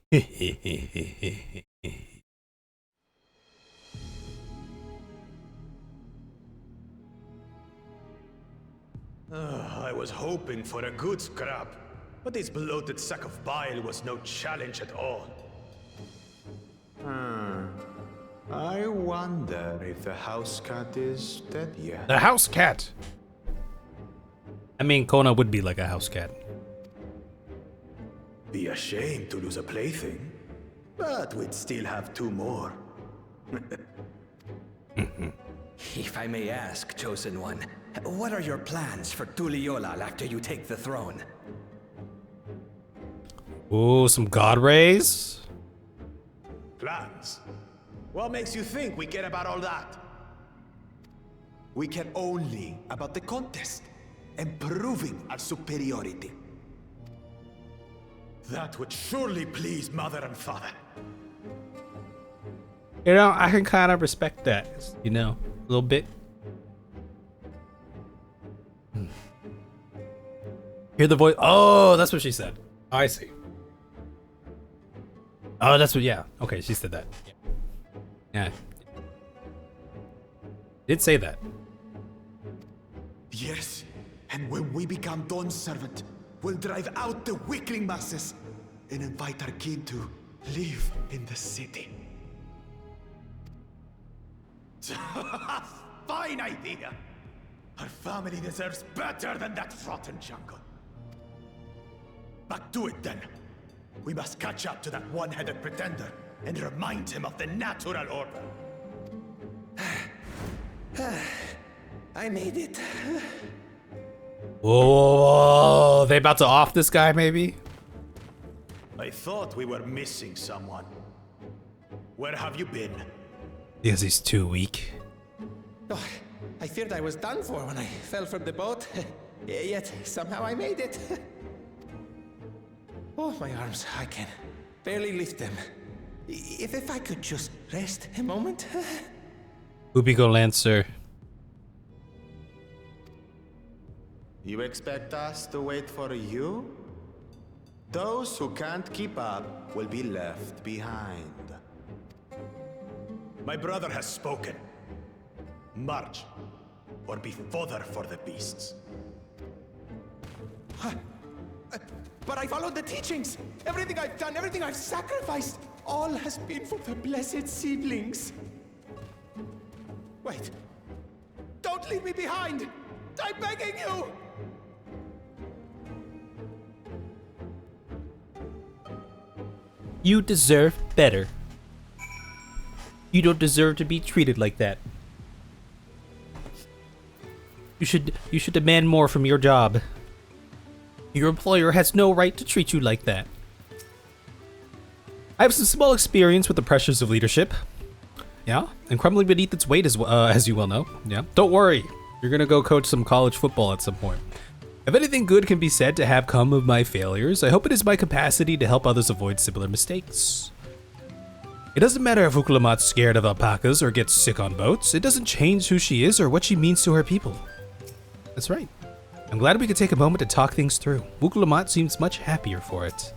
I was hoping for a good scrap, but this bloated sack of bile was no challenge at all. I wonder if the house cat is dead yet. The house cat! I mean, Kona would be like a house cat. Be ashamed to lose a plaything, but we'd still have two more. If I may ask, Chosen One, what are your plans for Tuliolal after you take the throne? Ooh, some god rays? Plans? What makes you think we care about all that? We care only about the contest and proving our superiority. That would surely please Mother and Father. You know, I can kind of respect that, you know, a little bit. Hear the voice. Oh, that's what she said. Oh, I see. Oh, that's what, yeah. Okay, she said that. Yeah. Did say that. Yes, and when we become Dawn's servant, we'll drive out the weakling masses and invite our king to live in the city. fine idea! Our family deserves better than that rotten jungle. But do it then. We must catch up to that one-headed pretender and remind him of the natural order. I made it. Whoa, they about to off this guy, maybe? I thought we were missing someone. Where have you been? Because he's too weak. Oh, I feared I was done for when I fell from the boat. Yet somehow I made it. Oh, my arms, I can barely lift them. If I could just rest a moment. Ubigo Lancer. You expect us to wait for you? Those who can't keep up will be left behind. My brother has spoken. March, or be fodder for the beasts. But I followed the teachings. Everything I've done, everything I've sacrificed, all has been for the blessed seedlings. Wait. Don't leave me behind! I'm begging you! You deserve better. You don't deserve to be treated like that. You should demand more from your job. Your employer has no right to treat you like that. I have some small experience with the pressures of leadership. Yeah, and crumbling beneath its weight as you well know. Yeah, don't worry. You're gonna go coach some college football at some point. If anything good can be said to have come of my failures, I hope it is my capacity to help others avoid similar mistakes. It doesn't matter if Ukulamat's scared of alpacas or gets sick on boats. It doesn't change who she is or what she means to her people. That's right. I'm glad we could take a moment to talk things through. Ukulamat seems much happier for it.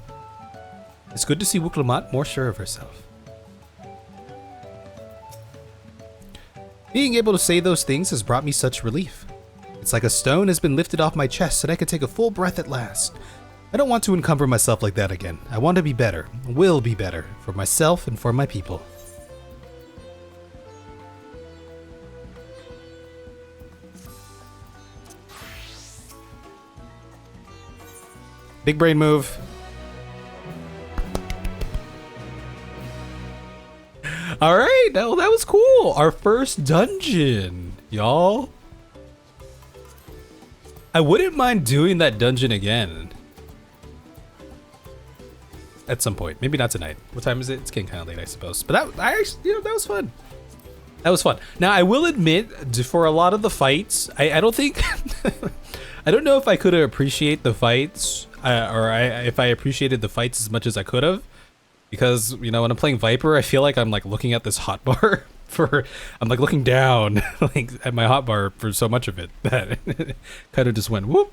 It's good to see Ukulamat more sure of herself. Being able to say those things has brought me such relief. It's like a stone has been lifted off my chest and I can take a full breath at last. I don't want to encumber myself like that again. I want to be better, will be better, for myself and for my people. Big brain move. All right, that was cool. Our first dungeon, y'all. I wouldn't mind doing that dungeon again. At some point, maybe not tonight. What time is it? It's getting kind of late, I suppose. But that was fun. That was fun. Now, I will admit, for a lot of the fights, I don't think, I don't know if I could appreciate the fights, if I appreciated the fights as much as I could have, because when I'm playing Viper, I feel like I'm like looking at this hotbar I'm like looking down like at my hotbar for so much of it that it kind of just went whoop.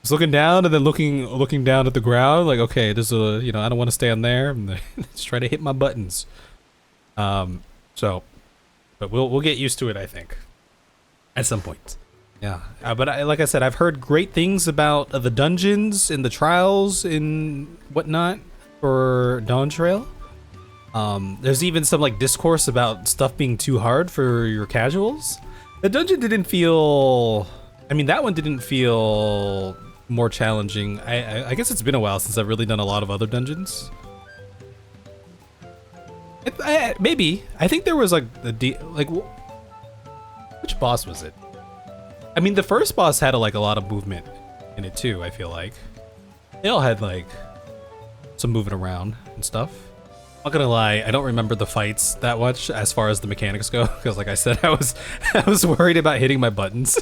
Just looking down and then looking down at the ground, like, okay, there's a, I don't want to stand there. I'm just trying to hit my buttons. But we'll get used to it, I think, at some point. Yeah, but like I said, I've heard great things about the dungeons and the trials and whatnot for Dawntrail. There's even some like discourse about stuff being too hard for your casuals. The dungeon didn't feel. I mean, that one didn't feel more challenging. I guess it's been a while since I've really done a lot of other dungeons. Maybe. I think there was like which boss was it? I mean, the first boss had a lot of movement in it too, I feel like. They all had like some moving around and stuff. I'm not gonna lie, I don't remember the fights that much as far as the mechanics go, because like I said, I was worried about hitting my buttons.